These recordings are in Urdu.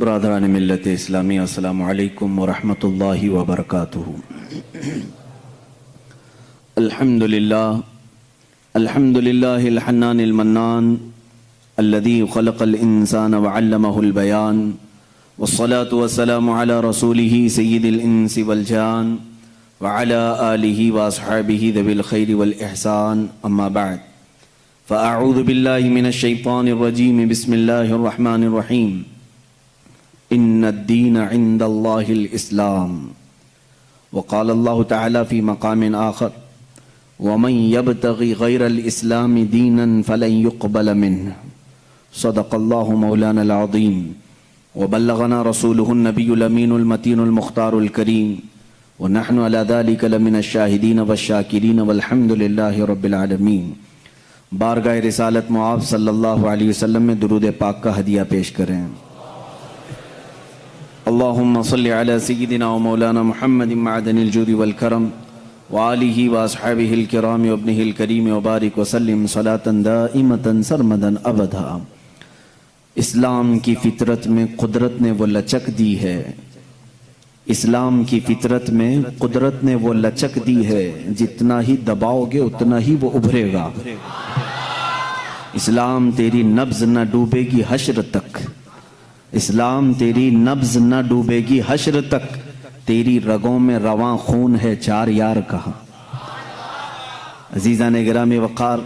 برادران ملت اسلامی، السلام علیکم ورحمۃ اللہ وبرکاتہ۔ الحمدللہ الحنان المنان الذي خلق الانسان وعلمه البیان، والصلاة والسلام على رسوله سید الانس والجان وعلى آلہ واصحابہ ذوی الخیر والاحسان، اما بعد فاعوذ باللہ من الشیطان الرجیم، بسم اللہ الرحمن الرحیم۔ ان الدین عند اللہ الاسلام، وقال اللہ تعالی فی مقام آخر ومن یبتغی غیر الاسلام دینا فلن يقبل منہ، صدق اللہ مولانا العظیم وبلغنا رسولہ النبی الامین المتین المختار الکریم، ونحن على ذلك لمن الشاہدین والشاکرین والحمد للہ رب العالمین۔ بارگاہ رسالت معاذ صلی اللہ علیہ وسلم میں درود پاک کا ہدیہ پیش کریں۔ اللہم صلی علی سیدنا و مولانا محمد معدن الجود والکرم وآلہ واصحابہ الکرام وابنہ الکریم وبارک وسلم صلاة دائمتا سرمدا ابدا۔ اسلام کی فطرت میں قدرت نے وہ لچک دی ہے، اسلام کی فطرت میں قدرت نے وہ لچک دی ہے، جتنا ہی دباؤ گے اتنا ہی وہ ابھرے گا۔ اسلام تیری نبض نہ ڈوبے گی حشر تک، اسلام تیری نبض نہ ڈوبے گی حشر تک، تیری رگوں میں رواں خون ہے چار یار کا۔ عزیزان گرامی وقار،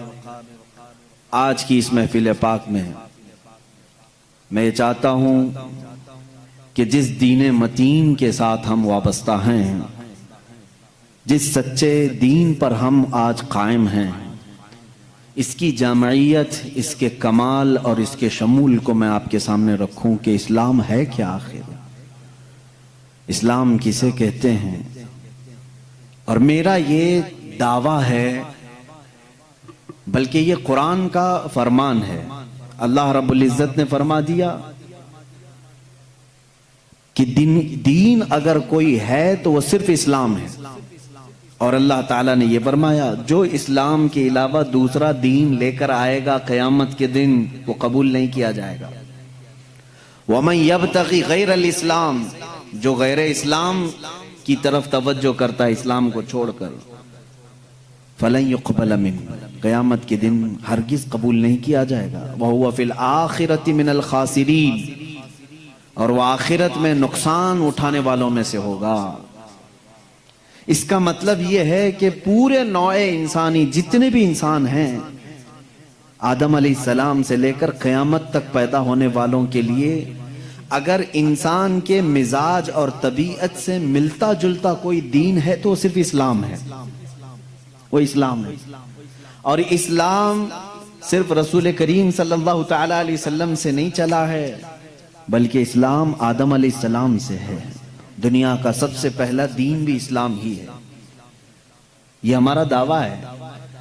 آج کی اس محفل پاک میں میں یہ چاہتا ہوں کہ جس دین متین کے ساتھ ہم وابستہ ہیں، جس سچے دین پر ہم آج قائم ہیں، اس کی جامعیت، اس کے کمال اور اس کے شمول کو میں آپ کے سامنے رکھوں کہ اسلام ہے کیا آخر، اسلام کسے کہتے ہیں۔ اور میرا یہ دعویٰ ہے، بلکہ یہ قرآن کا فرمان ہے۔ اللہ رب العزت نے فرما دیا کہ دین اگر کوئی ہے تو وہ صرف اسلام ہے، اور اللہ تعالیٰ نے یہ فرمایا جو اسلام کے علاوہ دوسرا دین لے کر آئے گا قیامت کے دن وہ قبول نہیں کیا جائے گا۔ وَمَن يَبْتَغِ غَيْرَ الْإِسْلَامِ، جو غیر اسلام کی طرف توجہ کرتا ہے اسلام کو چھوڑ کر، فَلَن يُقْبَلَ مِنْهُ، قیامت کے دن ہرگز قبول نہیں کیا جائے گا۔ وَهُوَ فِي الْآخِرَةِ مِنَ الْخَاسِرِينَ، اور وہ آخرت میں نقصان اٹھانے والوں میں سے ہوگا۔ اس کا مطلب یہ ہے کہ پورے نوع انسانی جتنے بھی انسان ہیں، آدم علیہ السلام سے لے کر قیامت تک پیدا ہونے والوں کے لیے اگر انسان کے مزاج اور طبیعت سے ملتا جلتا کوئی دین ہے تو وہ صرف اسلام ہے، وہ اسلام ہے۔ اور اسلام صرف رسول کریم صلی اللہ تعالی علیہ وسلم سے نہیں چلا ہے، بلکہ اسلام آدم علیہ السلام سے ہے۔ دنیا کا سب سے پہلا دین بھی اسلام ہی ہے، یہ ہمارا دعویٰ ہے،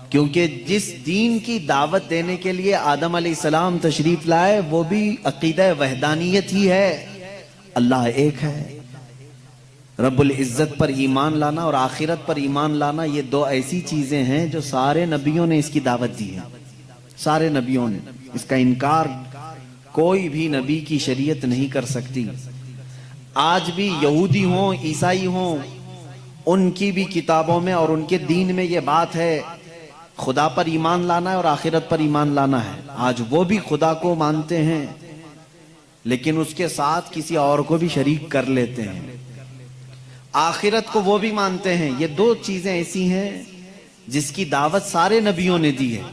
کیونکہ جس دین کی دعوت دینے کے لیے آدم علیہ السلام تشریف لائے وہ بھی عقیدہ وحدانیت ہی ہے، اللہ ایک ہے۔ رب العزت پر ایمان لانا اور آخرت پر ایمان لانا، یہ دو ایسی چیزیں ہیں جو سارے نبیوں نے اس کی دعوت دی ہے، سارے نبیوں نے اس کا انکار کوئی بھی نبی کی شریعت نہیں کر سکتی۔ آج بھی یہودی ہوں، عیسائی ہوں، ان کی بھی کتابوں میں اور ان کے دین میں یہ بات ہے، خدا پر ایمان لانا ہے اور آخرت پر ایمان لانا ہے۔ آج وہ بھی خدا کو مانتے ہیں لیکن اس کے ساتھ کسی اور کو بھی شریک کر لیتے ہیں، آخرت کو وہ بھی مانتے ہیں۔ یہ دو چیزیں ایسی ہیں جس کی دعوت سارے نبیوں نے دی ہے۔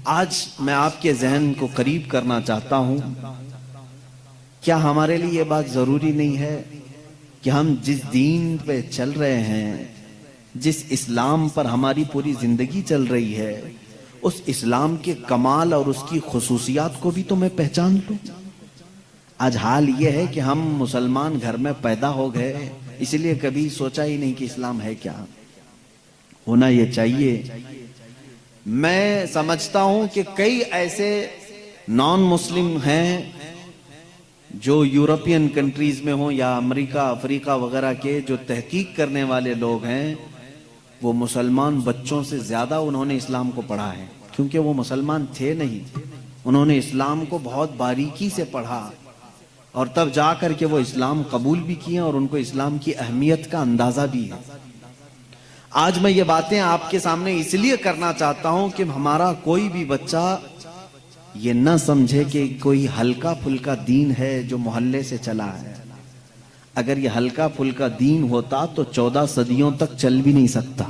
آج میں آپ کے ذہن کو قریب کرنا چاہتا ہوں، کیا ہمارے لیے یہ بات ضروری نہیں ہے کہ ہم جس دین پہ چل رہے ہیں، جس اسلام پر ہماری پوری زندگی چل رہی ہے، اس اسلام کے کمال اور اس کی خصوصیات کو بھی تو میں پہچان لوں؟ آج حال یہ ہے کہ ہم مسلمان گھر میں پیدا ہو گئے، اس لیے کبھی سوچا ہی نہیں کہ اسلام ہے کیا، ہونا یہ چاہیے۔ میں سمجھتا ہوں کہ کئی ایسے نان مسلم ہیں جو یورپین کنٹریز میں ہوں یا امریکہ، افریقہ وغیرہ کے جو تحقیق کرنے والے لوگ ہیں، وہ مسلمان بچوں سے زیادہ انہوں نے اسلام کو پڑھا ہے، کیونکہ وہ مسلمان تھے نہیں، انہوں نے اسلام کو بہت باریکی سے پڑھا، اور تب جا کر کے وہ اسلام قبول بھی کیے اور ان کو اسلام کی اہمیت کا اندازہ بھی ہے۔ آج میں یہ باتیں آپ کے سامنے اس لیے کرنا چاہتا ہوں کہ ہمارا کوئی بھی بچہ یہ نہ سمجھے کہ کوئی ہلکا پھلکا دین ہے جو محلے سے چلا ہے۔ اگر یہ ہلکا پھلکا دین ہوتا تو 14 صدیوں تک چل بھی نہیں سکتا۔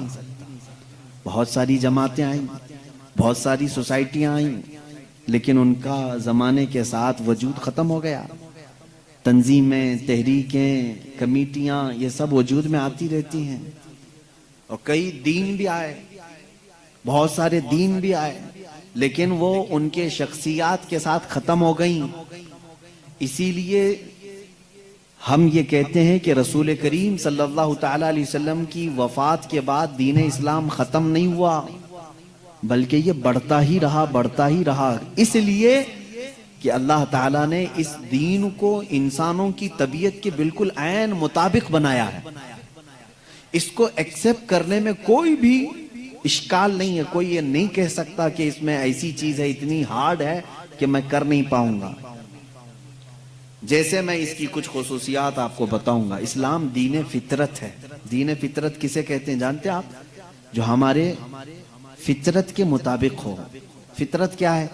بہت ساری جماعتیں آئیں، بہت ساری سوسائٹیاں آئیں، لیکن ان کا زمانے کے ساتھ وجود ختم ہو گیا۔ تنظیمیں، تحریکیں، کمیٹیاں، یہ سب وجود میں آتی رہتی ہیں، اور کئی دین بھی آئے، بہت سارے دین بھی آئے، لیکن وہ ان کے شخصیات کے ساتھ ختم ہو گئیں۔ اسی لیے ہم یہ کہتے ہیں کہ رسول کریم صلی اللہ تعالی علیہ وسلم کی وفات کے بعد دین اسلام ختم نہیں ہوا، بلکہ یہ بڑھتا ہی رہا، اس لیے کہ اللہ تعالیٰ نے اس دین کو انسانوں کی طبیعت کے بالکل عین مطابق بنایا ہے۔ اس کو ایکسپٹ کرنے میں کوئی بھی اشکال نہیں ہے، کوئی یہ نہیں کہہ سکتا کہ اس میں ایسی چیز ہے، اتنی ہارڈ ہے کہ میں کر نہیں پاؤں گا۔ جیسے میں اس کی کچھ خصوصیات آپ کو بتاؤں گا۔ اسلام دین فطرت ہے۔ دین فطرت کسے کہتے ہیں جانتے ہیں آپ؟ جو ہمارے فطرت کے مطابق ہو۔ فطرت کیا ہے؟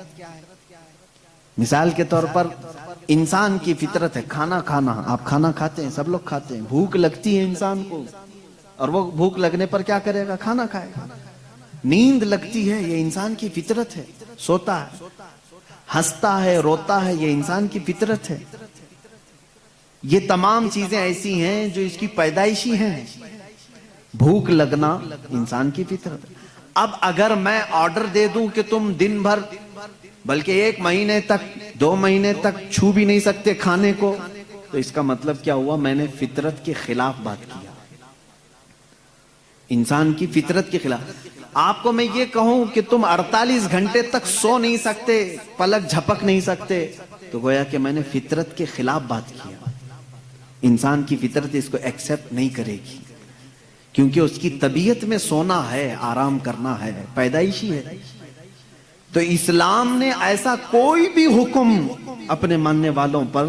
مثال کے طور پر انسان کی فطرت ہے کھانا کھانا۔ آپ کھانا کھاتے ہیں، سب لوگ کھاتے ہیں، بھوک لگتی ہے انسان کو، اور وہ بھوک لگنے پر کیا کرے گا؟ کھانا کھائے گا۔ نیند لگتی ہے، یہ انسان کی فطرت ہے، سوتا ہے۔ ہنستا ہے، روتا ہے، یہ انسان کی فطرت ہے۔ یہ تمام چیزیں ایسی ہیں جو اس کی پیدائشی ہیں۔ بھوک لگنا انسان کی فطرت۔ اب اگر میں آرڈر دے دوں کہ تم دن بھر بلکہ 1 مہینے تک 2 مہینے تک چھو بھی نہیں سکتے کھانے کو، تو اس کا مطلب کیا ہوا؟ میں نے فطرت کے خلاف بات کیا، انسان کی فطرت کے خلاف۔ آپ کو میں یہ کہوں کہ تم 48 گھنٹے تک سو نہیں سکتے، پلک جھپک نہیں سکتے، تو گویا کہ میں نے فطرت کے خلاف بات کیا۔ انسان کی فطرت اس کو ایکسپٹ نہیں کرے گی، کیونکہ اس کی طبیعت میں سونا ہے، آرام کرنا ہے، پیدائشی ہے۔ تو اسلام نے ایسا کوئی بھی حکم اپنے ماننے والوں پر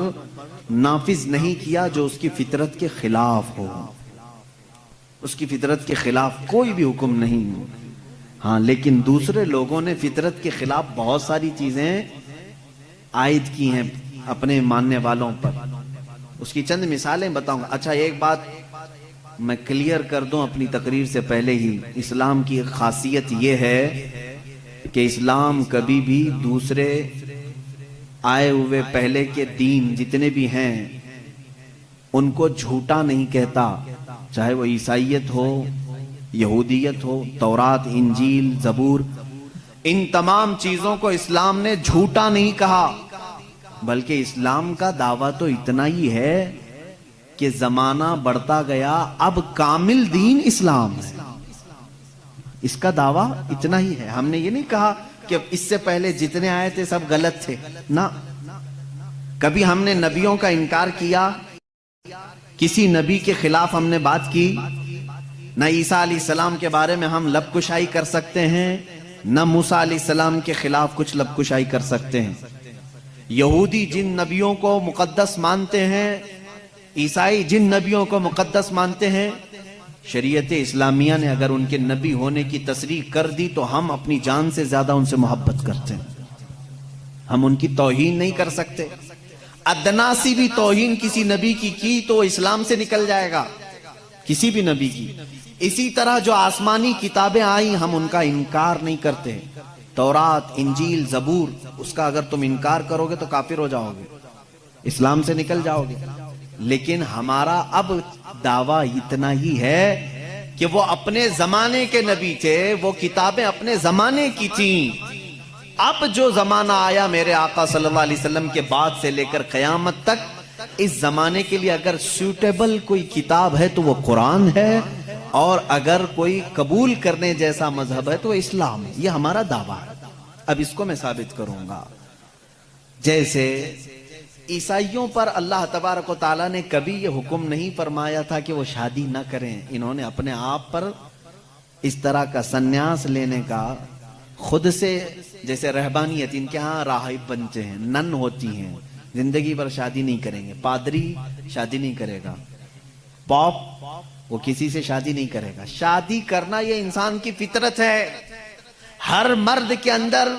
نافذ نہیں کیا جو اس کی فطرت کے خلاف ہو۔ اس کی فطرت کے خلاف کوئی بھی حکم نہیں۔ ہاں، لیکن دوسرے لوگوں نے فطرت کے خلاف بہت ساری چیزیں عائد کی ہیں اپنے ماننے والوں پر۔ اس کی چند مثالیں بتاؤں گا۔ اچھا، ایک بات میں کلیئر کر دوں اپنی تقریر سے پہلے ہی، اسلام کی خاصیت یہ ہے کہ اسلام کبھی بھی دوسرے آئے ہوئے پہلے کے دین جتنے بھی ہیں ان کو جھوٹا نہیں کہتا، چاہے وہ عیسائیت ہو، یہودیت ہو، تورات، انجیل، زبور، ان تمام چیزوں کو اسلام نے جھوٹا نہیں کہا، بلکہ اسلام کا دعویٰ تو اتنا ہی ہے کہ زمانہ بڑھتا گیا، اب کامل دین اسلام ہے۔ اس کا دعویٰ اتنا ہی ہے۔ ہم نے یہ نہیں کہا کہ اس سے پہلے جتنے آئے تھے سب غلط تھے، نہ، کبھی ہم نے نبیوں کا انکار کیا؟ کسی نبی کے خلاف ہم نے بات کی؟ نہ عیسیٰ علیہ السلام کے بارے میں ہم لب کشائی کر سکتے ہیں، نہ موسیٰ علیہ السلام کے خلاف کچھ لب کشائی کر سکتے ہیں۔ یہودی جن نبیوں کو مقدس مانتے ہیں، عیسائی جن نبیوں کو مقدس مانتے ہیں، شریعت اسلامیہ نے اگر ان کے نبی ہونے کی تصریح کر دی تو ہم اپنی جان سے زیادہ ان سے محبت کرتے ہیں، ہم ان کی توہین نہیں کر سکتے۔ ادنا سی بھی توہین کسی نبی کی تو اسلام سے نکل جائے گا، کسی بھی نبی کی۔ اسی طرح جو آسمانی کتابیں آئیں ہم ان کا انکار نہیں کرتے، تورات، انجیل، زبور، اس کا اگر تم انکار کرو گے تو کافر ہو جاؤ گے، اسلام سے نکل جاؤ گے۔ لیکن ہمارا اب دعویٰ اتنا ہی ہے کہ وہ اپنے زمانے کے نبی تھے، وہ کتابیں اپنے زمانے کی تھیں۔ اب جو زمانہ آیا میرے آقا صلی اللہ علیہ وسلم کے بعد سے لے کر قیامت تک، اس زمانے کے لیے اگر سوٹیبل کوئی کتاب ہے تو وہ قرآن ہے، اور اگر کوئی قبول کرنے جیسا مذہب ہے تو وہ اسلام ہے۔ یہ ہمارا دعویٰ ہے۔ اب اس کو میں ثابت کروں گا۔ جیسے عیسائیوں پر اللہ تبارک و تعالیٰ نے کبھی یہ حکم نہیں فرمایا تھا کہ وہ شادی نہ کریں، انہوں نے اپنے آپ پر اس طرح کا سنیاس لینے کا خود سے، جیسے رہبانیت، ان کے ہاں راہب بنتے ہیں، نن ہوتی ہیں، زندگی بھر شادی نہیں کریں گے، پادری شادی نہیں کرے گا، پاپ وہ کسی سے شادی نہیں کرے گا۔ شادی کرنا یہ انسان کی فطرت ہے، ہر مرد کے اندر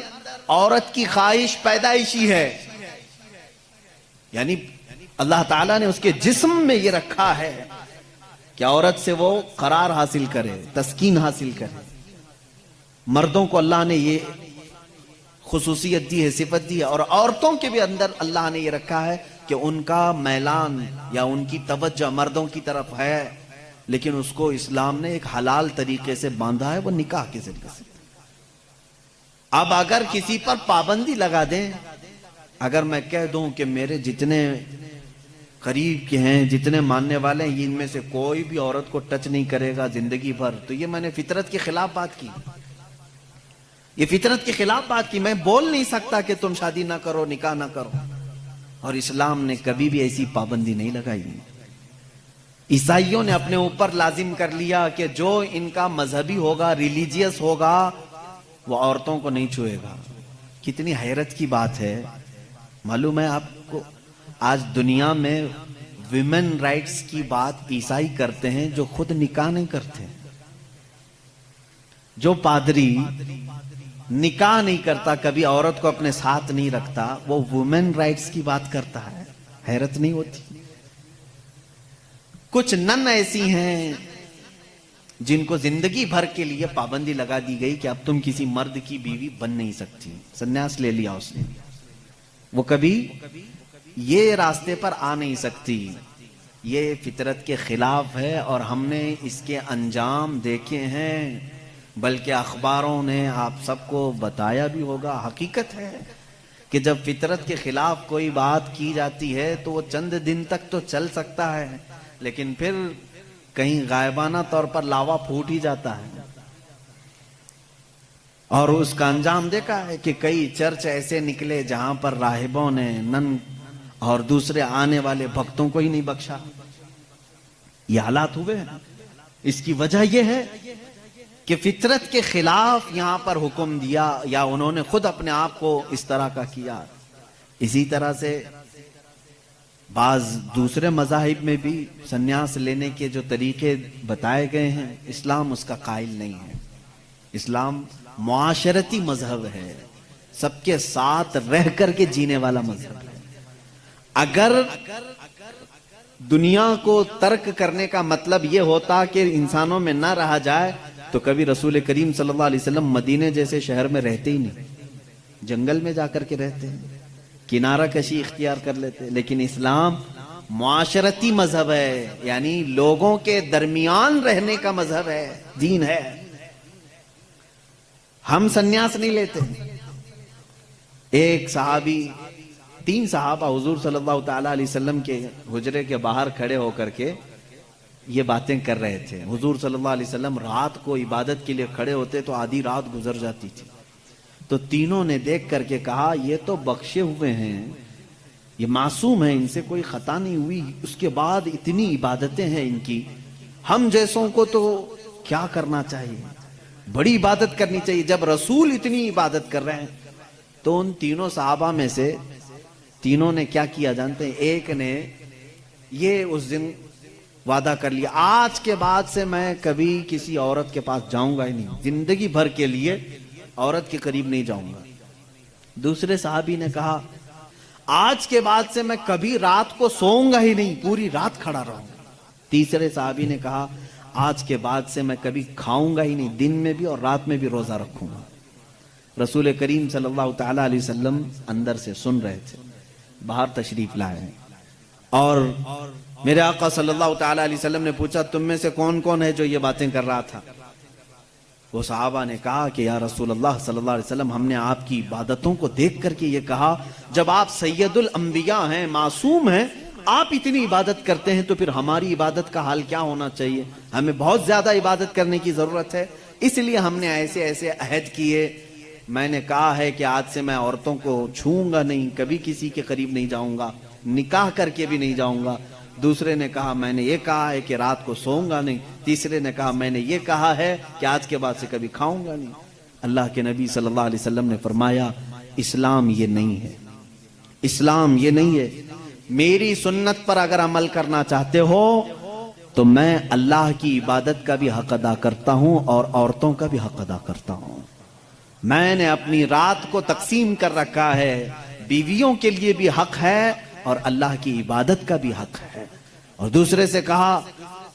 عورت کی خواہش پیدائشی ہے، یعنی اللہ تعالیٰ نے اس کے جسم میں یہ رکھا ہے کہ عورت سے وہ قرار حاصل کرے، تسکین حاصل کرے۔ مردوں کو اللہ نے یہ خصوصیت دی ہے، صفت دی ہے، اور عورتوں کے بھی اندر اللہ نے یہ رکھا ہے کہ ان کا میلان یا ان کی توجہ مردوں کی طرف ہے، لیکن اس کو اسلام نے ایک حلال طریقے سے باندھا ہے، وہ نکاح کے ذریعے سے۔ اب اگر کسی پر پابندی لگا دیں، اگر میں کہہ دوں کہ میرے جتنے قریب کے ہیں، جتنے ماننے والے ہیں، ان میں سے کوئی بھی عورت کو ٹچ نہیں کرے گا زندگی بھر، تو یہ میں نے فطرت کے خلاف بات کی، یہ فطرت کے خلاف بات کی۔ میں بول نہیں سکتا کہ تم شادی نہ کرو، نکاح نہ کرو، اور اسلام نے کبھی بھی ایسی پابندی نہیں لگائی۔ عیسائیوں نے اپنے اوپر لازم کر لیا کہ جو ان کا مذہبی ہوگا، ریلیجیس ہوگا، وہ عورتوں کو نہیں چھوئے گا۔ کتنی حیرت کی بات ہے، معلوم ہے آپ کو، آج دنیا میں ویمن رائٹس کی بات عیسائی کرتے ہیں جو خود نکاح نہیں کرتے، جو پادری نکاح نہیں کرتا، کبھی عورت کو اپنے ساتھ نہیں رکھتا، وہ وومن رائٹس کی بات کرتا ہے۔ حیرت نہیں ہوتی؟ کچھ نن ایسی ہیں جن کو زندگی بھر کے لیے پابندی لگا دی گئی کہ اب تم کسی مرد کی بیوی بن نہیں سکتی، سنیاس لے لیا اس نے، وہ کبھی یہ راستے پر آ نہیں سکتی۔ یہ فطرت کے خلاف ہے، اور ہم نے اس کے انجام دیکھے ہیں، بلکہ اخباروں نے آپ سب کو بتایا بھی ہوگا۔ حقیقت ہے کہ جب فطرت کے خلاف کوئی بات کی جاتی ہے تو وہ چند دن تک تو چل سکتا ہے، لیکن پھر کہیں غائبانہ طور پر لاوا پھوٹ ہی جاتا ہے۔ اور اس کا انجام دیکھا ہے کہ کئی چرچ ایسے نکلے جہاں پر راہبوں نے نن اور دوسرے آنے والے بھکتوں کو ہی نہیں بخشا۔ یہ حالات ہوئے ہیں۔ اس کی وجہ یہ ہے کہ فطرت کے خلاف یہاں پر حکم دیا، یا انہوں نے خود اپنے آپ کو اس طرح کا کیا۔ اسی طرح سے بعض دوسرے مذاہب میں بھی سنیاس لینے کے جو طریقے بتائے گئے ہیں، اسلام اس کا قائل نہیں ہے۔ اسلام معاشرتی مذہب ہے، سب کے ساتھ رہ کر کے جینے والا مذہب ہے۔ اگر دنیا کو ترک کرنے کا مطلب یہ ہوتا کہ انسانوں میں نہ رہا جائے، تو کبھی رسول کریم صلی اللہ علیہ وسلم مدینے جیسے شہر میں رہتے ہی نہیں، جنگل میں جا کر کے رہتے ہیں، کنارہ کشی اختیار کر لیتے۔ لیکن اسلام معاشرتی مذہب ہے، یعنی لوگوں کے درمیان رہنے کا مذہب ہے، دین ہے۔ ہم سنیاس نہیں لیتے۔ ایک صحابی، 3 صحابہ حضور صلی اللہ تعالی علیہ وسلم کے حجرے کے باہر کھڑے ہو کر کے یہ باتیں کر رہے تھے۔ حضور صلی اللہ علیہ وسلم رات کو عبادت کے لیے کھڑے ہوتے تو آدھی رات گزر جاتی تھی، تو تینوں نے دیکھ کر کے کہا یہ تو بخشے ہوئے ہیں، یہ معصوم ہیں، ان سے کوئی خطا نہیں ہوئی، اس کے بعد اتنی عبادتیں ہیں ان کی، ہم جیسوں کو تو کیا کرنا چاہیے، بڑی عبادت کرنی چاہیے۔ جب رسول اتنی عبادت کر رہے ہیں، تو ان تینوں صحابہ میں سے تینوں نے کیا کیا جانتے ہیں؟ ایک نے یہ اس دن وعدہ کر لیا، آج کے بعد سے میں کبھی کسی عورت کے پاس جاؤں گا ہی نہیں، زندگی بھر کے لیے عورت کے قریب نہیں جاؤں گا۔ دوسرے صحابی نے کہا آج کے بعد سے میں کبھی رات کو سوؤں گا ہی نہیں، پوری رات کھڑا رہوں گا۔ تیسرے صحابی نے کہا آج کے بعد سے میں کبھی کھاؤں گا ہی نہیں، دن میں بھی اور رات میں بھی روزہ رکھوں گا۔ رسول کریم صلی اللہ تعالی علیہ وسلم اندر سے سن رہے تھے، باہر تشریف لائے ہیں، اور میرے آقا صلی اللہ تعالی علیہ وسلم نے پوچھا تم میں سے کون کون ہے جو یہ باتیں کر رہا تھا؟ وہ صحابہ نے کہا کہ یا رسول اللہ صلی اللہ علیہ وسلم، ہم نے آپ کی عبادتوں کو دیکھ کر کے یہ کہا، جب آپ سید الانبیاء ہیں، معصوم ہیں، آپ اتنی عبادت کرتے ہیں تو پھر ہماری عبادت کا حال کیا ہونا چاہیے؟ ہمیں بہت زیادہ عبادت کرنے کی ضرورت ہے، اس لیے ہم نے ایسے ایسے عہد کیے۔ میں نے کہا ہے کہ آج سے میں عورتوں کو چھوؤں گا نہیں، کبھی کسی کے قریب نہیں جاؤں گا، نکاح کر کے بھی نہیں جاؤں گا۔ دوسرے نے کہا میں نے یہ کہا ہے کہ رات کو سوؤں گا نہیں۔ تیسرے نے کہا میں نے یہ کہا ہے کہ آج کے بعد سے کبھی کھاؤں گا نہیں۔ اللہ کے نبی صلی اللہ علیہ وسلم نے فرمایا اسلام یہ نہیں ہے، اسلام یہ نہیں ہے میری سنت پر اگر عمل کرنا چاہتے ہو تو میں اللہ کی عبادت کا بھی حق ادا کرتا ہوں اور عورتوں کا بھی حق ادا کرتا ہوں. میں نے اپنی رات کو تقسیم کر رکھا ہے, بیویوں کے لیے بھی حق ہے اور اللہ کی عبادت کا بھی حق ہے. اور دوسرے سے کہا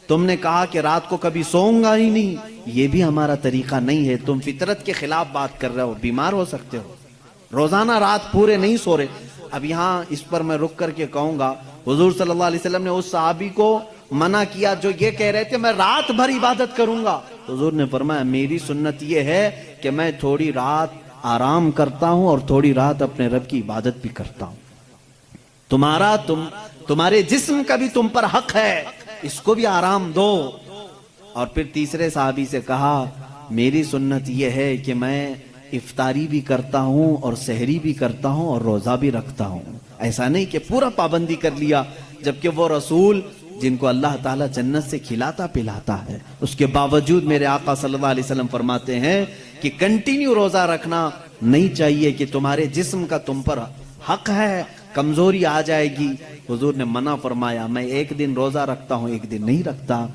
تم نے کہا کہ رات کو کبھی سوؤں گا ہی نہیں, یہ بھی ہمارا طریقہ نہیں ہے. تم فطرت کے خلاف بات کر رہے ہو, بیمار ہو سکتے ہو, روزانہ رات پورے نہیں سو رہے. اب یہاں اس پر میں رک کر کے کہوں گا, حضور صلی اللہ علیہ وسلم نے اس صحابی کو منع کیا جو یہ کہہ رہے تھے میں رات بھر عبادت کروں گا. حضور نے فرمایا میری سنت یہ ہے کہ میں تھوڑی رات آرام کرتا ہوں اور تھوڑی رات اپنے رب کی عبادت بھی کرتا ہوں. تمہارے جسم کا بھی تم پر حق ہے, اس کو بھی آرام دو. اور پھر تیسرے صحابی سے کہا میری سنت یہ ہے کہ میں افطاری بھی کرتا ہوں اور سحری بھی کرتا ہوں اور روزہ بھی رکھتا ہوں. ایسا نہیں کہ پورا پابندی کر لیا, جبکہ وہ رسول جن کو اللہ تعالیٰ جنت سے کھلاتا پلاتا ہے, اس کے باوجود میرے آقا صلی اللہ علیہ وسلم فرماتے ہیں کہ کنٹینیو روزہ رکھنا نہیں چاہیے, کہ تمہارے جسم کا تم پر حق ہے, کمزوری آ جائے گی. حضور نے منع فرمایا میں ایک دن روزہ رکھتا ہوں ایک دن نہیں رکھتا,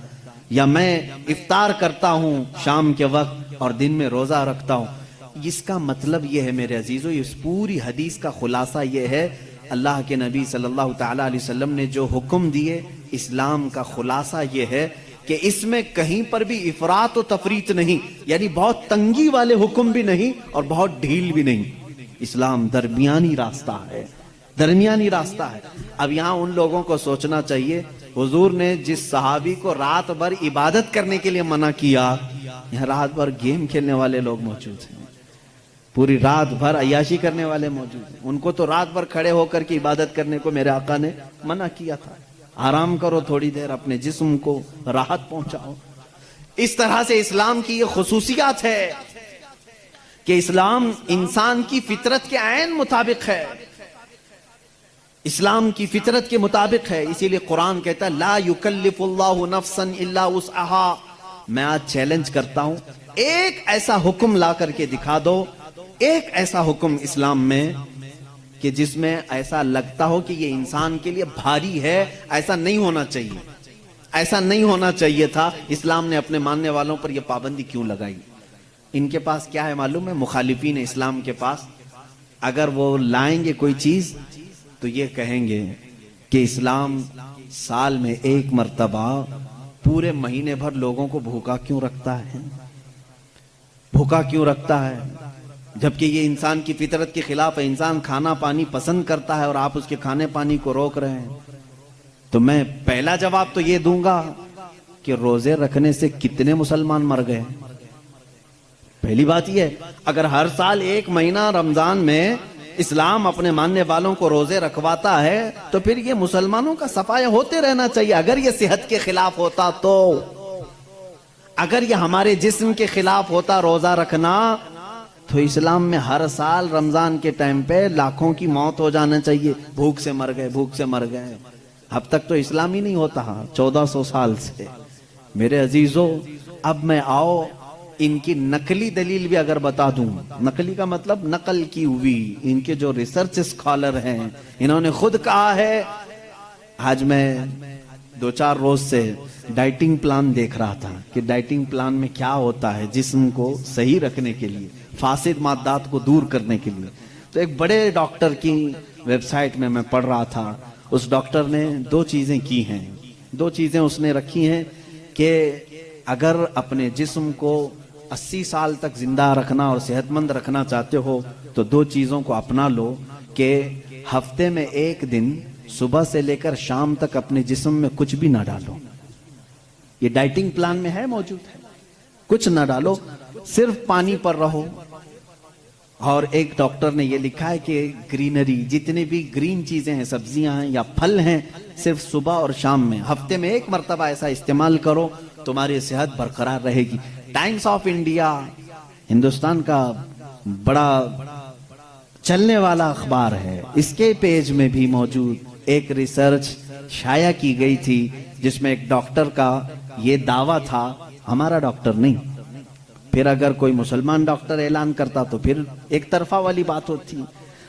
یا میں افطار کرتا ہوں شام کے وقت اور دن میں روزہ رکھتا ہوں. اس کا مطلب یہ ہے میرے عزیزو, اس پوری حدیث کا خلاصہ یہ ہے اللہ کے نبی صلی اللہ تعالی علیہ وسلم نے جو حکم دیے, اسلام کا خلاصہ یہ ہے کہ اس میں کہیں پر بھی افراط و تفریط نہیں, یعنی بہت تنگی والے حکم بھی نہیں اور بہت ڈھیل بھی نہیں. اسلام درمیانی راستہ ہے, درمیانی راستہ ہے. اب یہاں ان لوگوں کو سوچنا چاہیے, حضور نے جس صحابی کو رات بھر عبادت کرنے کے لیے منع کیا, یہاں رات بھر گیم کھیلنے والے لوگ موجود ہیں, پوری رات بھر عیاشی کرنے والے موجود ہیں. ان کو تو رات بھر کھڑے ہو کر کے عبادت کرنے کو میرے آقا نے منع کیا تھا. آرام کرو تھوڑی دیر, اپنے جسم کو راحت پہنچاؤ. اس طرح سے اسلام کی یہ خصوصیات ہے کہ اسلام انسان کی فطرت کے عین مطابق ہے, اسلام کی فطرت کے مطابق ہے. اسی لیے قرآن کہتا ہے لا یکلف اللہ نفسا الا وسعها. میں آج چیلنج کرتا ہوں, ایک ایسا حکم لا کر کے دکھا دو, ایک ایسا حکم اسلام میں کہ جس میں ایسا لگتا ہو کہ یہ انسان کے لیے بھاری ہے. ایسا نہیں ہونا چاہیے, ایسا نہیں ہونا چاہیے تھا. اسلام نے اپنے ماننے والوں پر یہ پابندی کیوں لگائی؟ ان کے پاس کیا ہے معلوم ہے, مخالفین اسلام کے پاس اگر وہ لائیں گے کوئی چیز تو یہ کہیں گے کہ اسلام سال میں ایک مرتبہ پورے مہینے بھر لوگوں کو بھوکا کیوں رکھتا ہے, بھوکا کیوں رکھتا ہے, جبکہ یہ انسان کی فطرت کے خلاف ہے. انسان کھانا پانی پسند کرتا ہے اور آپ اس کے کھانے پانی کو روک رہے ہیں. تو میں پہلا جواب تو یہ دوں گا کہ روزے رکھنے سے کتنے مسلمان مر گئے. پہلی بات یہ ہے, اگر ہر سال ایک مہینہ رمضان میں اسلام اپنے ماننے والوں کو روزے رکھواتا ہے تو پھر یہ مسلمانوں کا صفایا ہوتے رہنا چاہیے. اگر یہ صحت کے خلاف ہوتا, تو اگر یہ ہمارے جسم کے خلاف ہوتا روزہ رکھنا, تو اسلام میں ہر سال رمضان کے ٹائم پہ لاکھوں کی موت ہو جانا چاہیے. بھوک سے مر گئے, بھوک سے مر گئے. اب تک تو اسلام ہی نہیں ہوتا 1400 سال سے. میرے عزیزو, اب میں آؤ ان کی نقلی دلیل بھی اگر بتا دوں. نقلی کا مطلب نقل کی ہوئی, ان کے جو ریسرچ اسکالر ہیں انہوں نے خود کہا ہے. آج میں 2-4 روز سے ڈائٹنگ پلان دیکھ رہا تھا کہ ڈائٹنگ پلان میں کیا ہوتا ہے جسم کو صحیح رکھنے کے لیے, فاسد مادات کو دور کرنے کے لیے. تو ایک بڑے ڈاکٹر کی ویب سائٹ میں پڑھ رہا تھا, اس ڈاکٹر نے 2 چیزیں کی ہیں, 2 چیزیں اس نے رکھی ہیں کہ اگر اپنے جسم کو 80 سال تک زندہ رکھنا اور صحت مند رکھنا چاہتے ہو تو 2 چیزوں کو اپنا لو کہ ہفتے میں 1 دن صبح سے لے کر شام تک اپنے جسم میں کچھ بھی نہ ڈالو. یہ ڈائٹنگ پلان میں ہے, موجود ہے. کچھ نہ ڈالو, صرف پانی پر رہو. اور ایک ڈاکٹر نے یہ لکھا ہے کہ گرینری, جتنی بھی گرین چیزیں ہیں, سبزیاں ہیں یا پھل ہیں, صرف صبح اور شام میں ہفتے میں 1 مرتبہ ایسا استعمال کرو, تمہاری صحت برقرار رہے گی. ٹائمز آف انڈیا ہندوستان کا بڑا چلنے والا اخبار ہے, اس کے پیج میں بھی موجود ایک ریسرچ شائع کی گئی تھی جس میں ایک ڈاکٹر کا یہ دعویٰ تھا, ہمارا ڈاکٹر نہیں, پھر اگر کوئی مسلمان ڈاکٹر اعلان کرتا تو پھر ایک طرفہ والی بات ہوتی.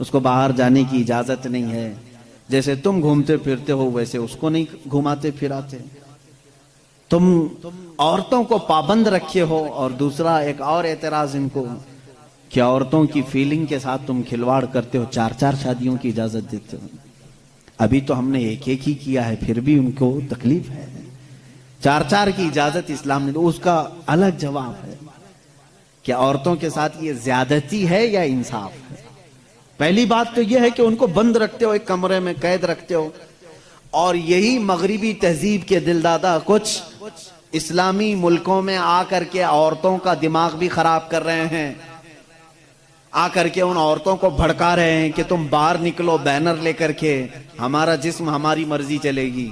اس کو باہر جانے کی اجازت نہیں ہے، جیسے تم گھومتے پھرتے ہو ویسے اس کو نہیں گھماتے پھراتے، تم عورتوں کو پابند رکھے ہو، اور دوسرا ایک اور اعتراض ان کو کہ عورتوں کی فیلنگ کے ساتھ تم کھلواڑ کرتے ہو، 4 شادیوں کی اجازت دیتے ہو۔ ابھی تو ہم نے ایک ہی کیا ہے، پھر بھی ان کو تکلیف ہے۔ 4 کی اجازت اسلام نے، تو اس کا الگ جواب ہے کہ عورتوں کے ساتھ یہ زیادتی ہے یا انصاف ہے۔ پہلی بات تو یہ ہے کہ ان کو بند رکھتے ہو، ایک کمرے میں قید رکھتے ہو، اور یہی مغربی تہذیب کے دل دادا کچھ اسلامی ملکوں میں آ کر کے عورتوں کا دماغ بھی خراب کر رہے ہیں، آ کر کے ان عورتوں کو بھڑکا رہے ہیں کہ تم باہر نکلو بینر لے کر کے، ہمارا جسم ہماری مرضی چلے گی،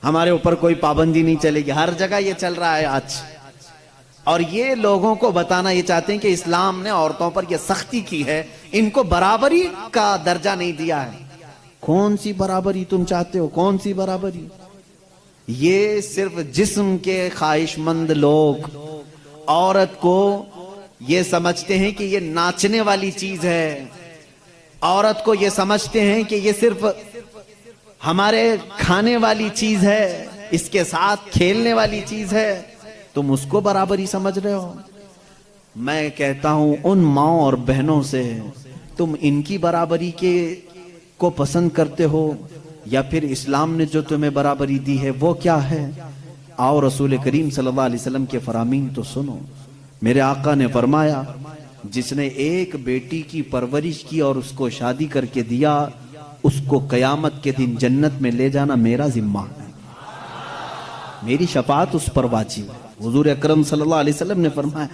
ہمارے اوپر کوئی پابندی نہیں چلے گی۔ ہر جگہ یہ چل رہا ہے آج، اور یہ لوگوں کو بتانا یہ چاہتے ہیں کہ اسلام نے عورتوں پر یہ سختی کی ہے، ان کو برابری کا درجہ نہیں دیا ہے۔ کون سی برابری تم چاہتے ہو؟ کون سی برابری؟ یہ صرف جسم کے خواہش مند لوگ عورت کو یہ سمجھتے ہیں کہ یہ ناچنے والی چیز ہے، عورت کو یہ سمجھتے ہیں کہ یہ صرف ہمارے کھانے والی چیز ہے، اس کے ساتھ کھیلنے والی چیز ہے، تم اس کو برابری سمجھ رہے ہو۔ میں کہتا ہوں ان ماؤں اور بہنوں سے، تم ان کی برابری کو پسند کرتے ہو یا پھر اسلام نے جو تمہیں برابری دی ہے وہ کیا ہے؟ آؤ رسول کریم صلی اللہ علیہ وسلم کے فرامین تو سنو۔ میرے آقا نے فرمایا، جس نے ایک بیٹی کی پرورش کی اور اس کو شادی کر کے دیا، اس کو قیامت کے دن جنت میں لے جانا میرا ذمہ ہے، میری شفاعت اس پر واجب ہے۔ حضور اکرم صلی اللہ علیہ وسلم نے فرمایا،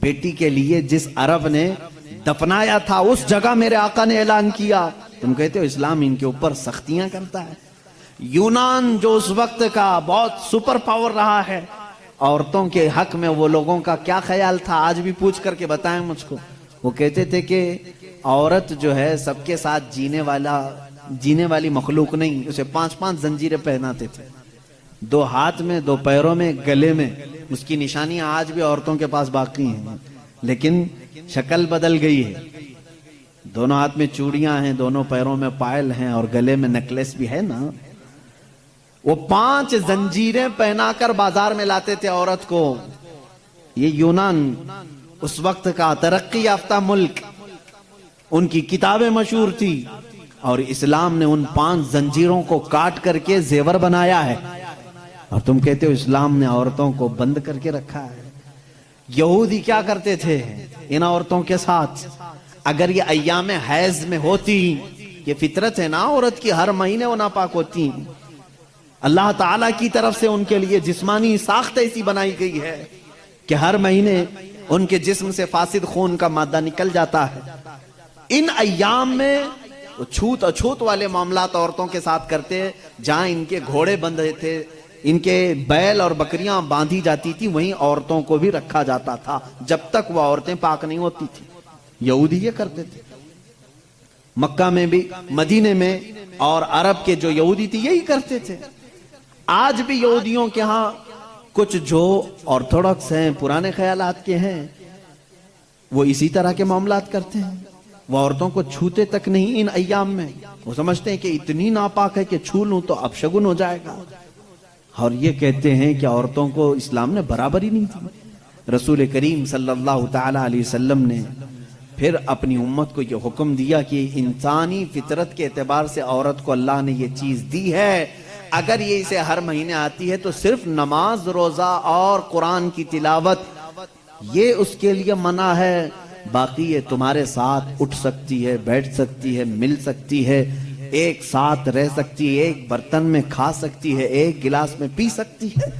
بیٹی کے لیے جس عرب نے دفنایا تھا اس جگہ میرے آقا نے اعلان کیا۔ تم کہتے ہو اسلام ان کے اوپر سختیاں کرتا ہے۔ یونان جو اس وقت کا بہت سپر پاور رہا ہے، عورتوں کے حق میں وہ لوگوں کا کیا خیال تھا؟ آج بھی پوچھ کر کے بتائیں مجھ کو۔ وہ کہتے تھے کہ عورت جو ہے سب کے ساتھ جینے والی مخلوق نہیں، اسے 5 زنجیریں پہناتے تھے، 2 ہاتھ میں، 2 پیروں میں، گلے میں۔ اس کی نشانیاں آج بھی عورتوں کے پاس باقی ہیں، لیکن شکل بدل گئی ہے۔ دونوں ہاتھ میں چوڑیاں ہیں، دونوں پیروں میں پائل ہیں، اور گلے میں نیکلیس بھی ہے نا۔ وہ 5 زنجیریں پہنا کر بازار میں لاتے تھے عورت کو۔ یہ یونان اس وقت کا ترقی یافتہ ملک، ان کی کتابیں مشہور تھی، اور اسلام نے ان 5 زنجیروں کو کاٹ کر کے زیور بنایا ہے، اور تم کہتے ہو اسلام نے عورتوں کو بند کر کے رکھا ہے۔ یہودی کیا کرتے تھے ان عورتوں کے ساتھ؟ اگر یہ ایام حیض میں ہوتی، یہ فطرت ہے نا عورت کی، ہر مہینے وہ ناپاک ہوتی، اللہ تعالیٰ کی طرف سے ان کے لیے جسمانی ساخت ایسی بنائی گئی ہے کہ ہر مہینے ان کے جسم سے فاسد خون کا مادہ نکل جاتا ہے۔ ان ایام میں وہ چھوت اچھوت والے معاملات عورتوں کے ساتھ کرتے، جہاں ان کے گھوڑے بندھے تھے، ان کے بیل اور بکریاں باندھی جاتی تھی، وہیں عورتوں کو بھی رکھا جاتا تھا جب تک وہ عورتیں پاک نہیں ہوتی تھی۔ یہودی یہ کرتے تھے، مکہ میں بھی، مدینے میں، اور عرب کے جو یہودی تھی یہی کرتے تھے۔ آج بھی یہودیوں کے ہاں کچھ جو آرتھوڈکس ہیں، پرانے خیالات کے ہیں، وہ اسی طرح کے معاملات کرتے ہیں۔ وہ عورتوں کو چھوتے تک نہیں ان ایام میں، وہ سمجھتے ہیں کہ اتنی ناپاک ہے کہ چھو لوں تو اپشگن ہو جائے گا، اور یہ کہتے ہیں کہ عورتوں کو اسلام نے برابری نہیں دی۔ رسول کریم صلی اللہ تعالی علیہ وسلم نے پھر اپنی امت کو یہ حکم دیا کہ انسانی فطرت کے اعتبار سے عورت کو اللہ نے یہ چیز دی ہے، اگر یہ اسے ہر مہینے آتی ہے تو صرف نماز، روزہ اور قرآن کی تلاوت یہ اس کے لیے منع ہے، باقی یہ تمہارے ساتھ اٹھ سکتی ہے، بیٹھ سکتی ہے، مل سکتی ہے، ایک ساتھ رہ سکتی ہے، ایک برتن میں کھا سکتی ہے، ایک گلاس میں پی سکتی ہے۔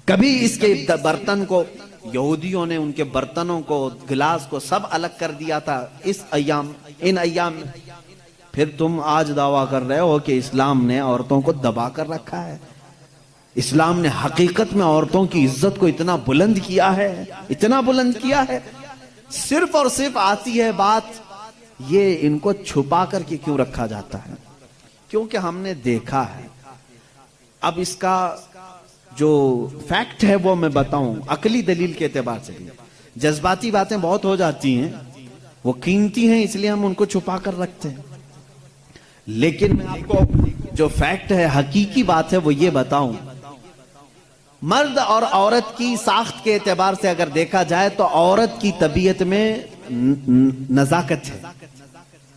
کبھی اس کے برتن کو یہودیوں نے ان کے برتنوں کو، گلاس کو سب الگ کر دیا تھا ان ایام میں۔ پھر تم آج دعویٰ کر رہے ہو کہ اسلام نے عورتوں کو دبا کر رکھا ہے۔ اسلام نے حقیقت میں عورتوں کی عزت کو اتنا بلند کیا ہے، اتنا بلند کیا ہے۔ صرف اور صرف آتی ہے بات یہ ان کو چھپا کر کے کیوں رکھا جاتا ہے؟ کیونکہ ہم نے دیکھا ہے۔ اب اس کا جو فیکٹ ہے وہ میں بتاؤں، عقلی دلیل کے اعتبار سے بھی، جذباتی باتیں بہت ہو جاتی ہیں، وہ قیمتی ہیں اس لیے ہم ان کو چھپا کر رکھتے ہیں. لیکن میں آپ کو جو فیکٹ ہے، حقیقی بات ہے، وہ یہ بتاؤں، مرد اور عورت کی ساخت کے اعتبار سے اگر دیکھا جائے تو عورت کی طبیعت میں نزاکت ہے،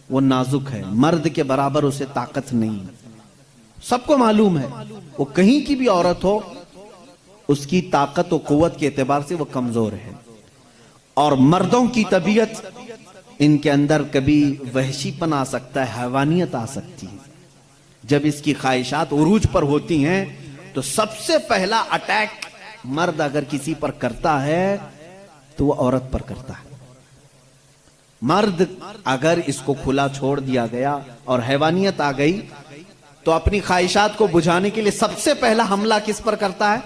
وہ نازک ہے. مرد کے برابر اسے طاقت نہیں. سب کو معلوم ہے وہ کہیں کی بھی عورت ہو، اس کی طاقت و قوت کے اعتبار سے وہ کمزور ہے. اور مردوں کی طبیعت، ان کے اندر کبھی وحشی پن آ سکتا ہے، حیوانیت آ سکتی ہے. جب اس کی خواہشات عروج پر ہوتی ہیں تو سب سے پہلا اٹیک مرد اگر کسی پر کرتا ہے تو وہ عورت پر کرتا ہے. مرد اگر اس کو کھلا چھوڑ دیا گیا اور حیوانیت آ گئی تو اپنی خواہشات کو بجھانے کے لیے سب سے پہلا حملہ کس پر کرتا ہے؟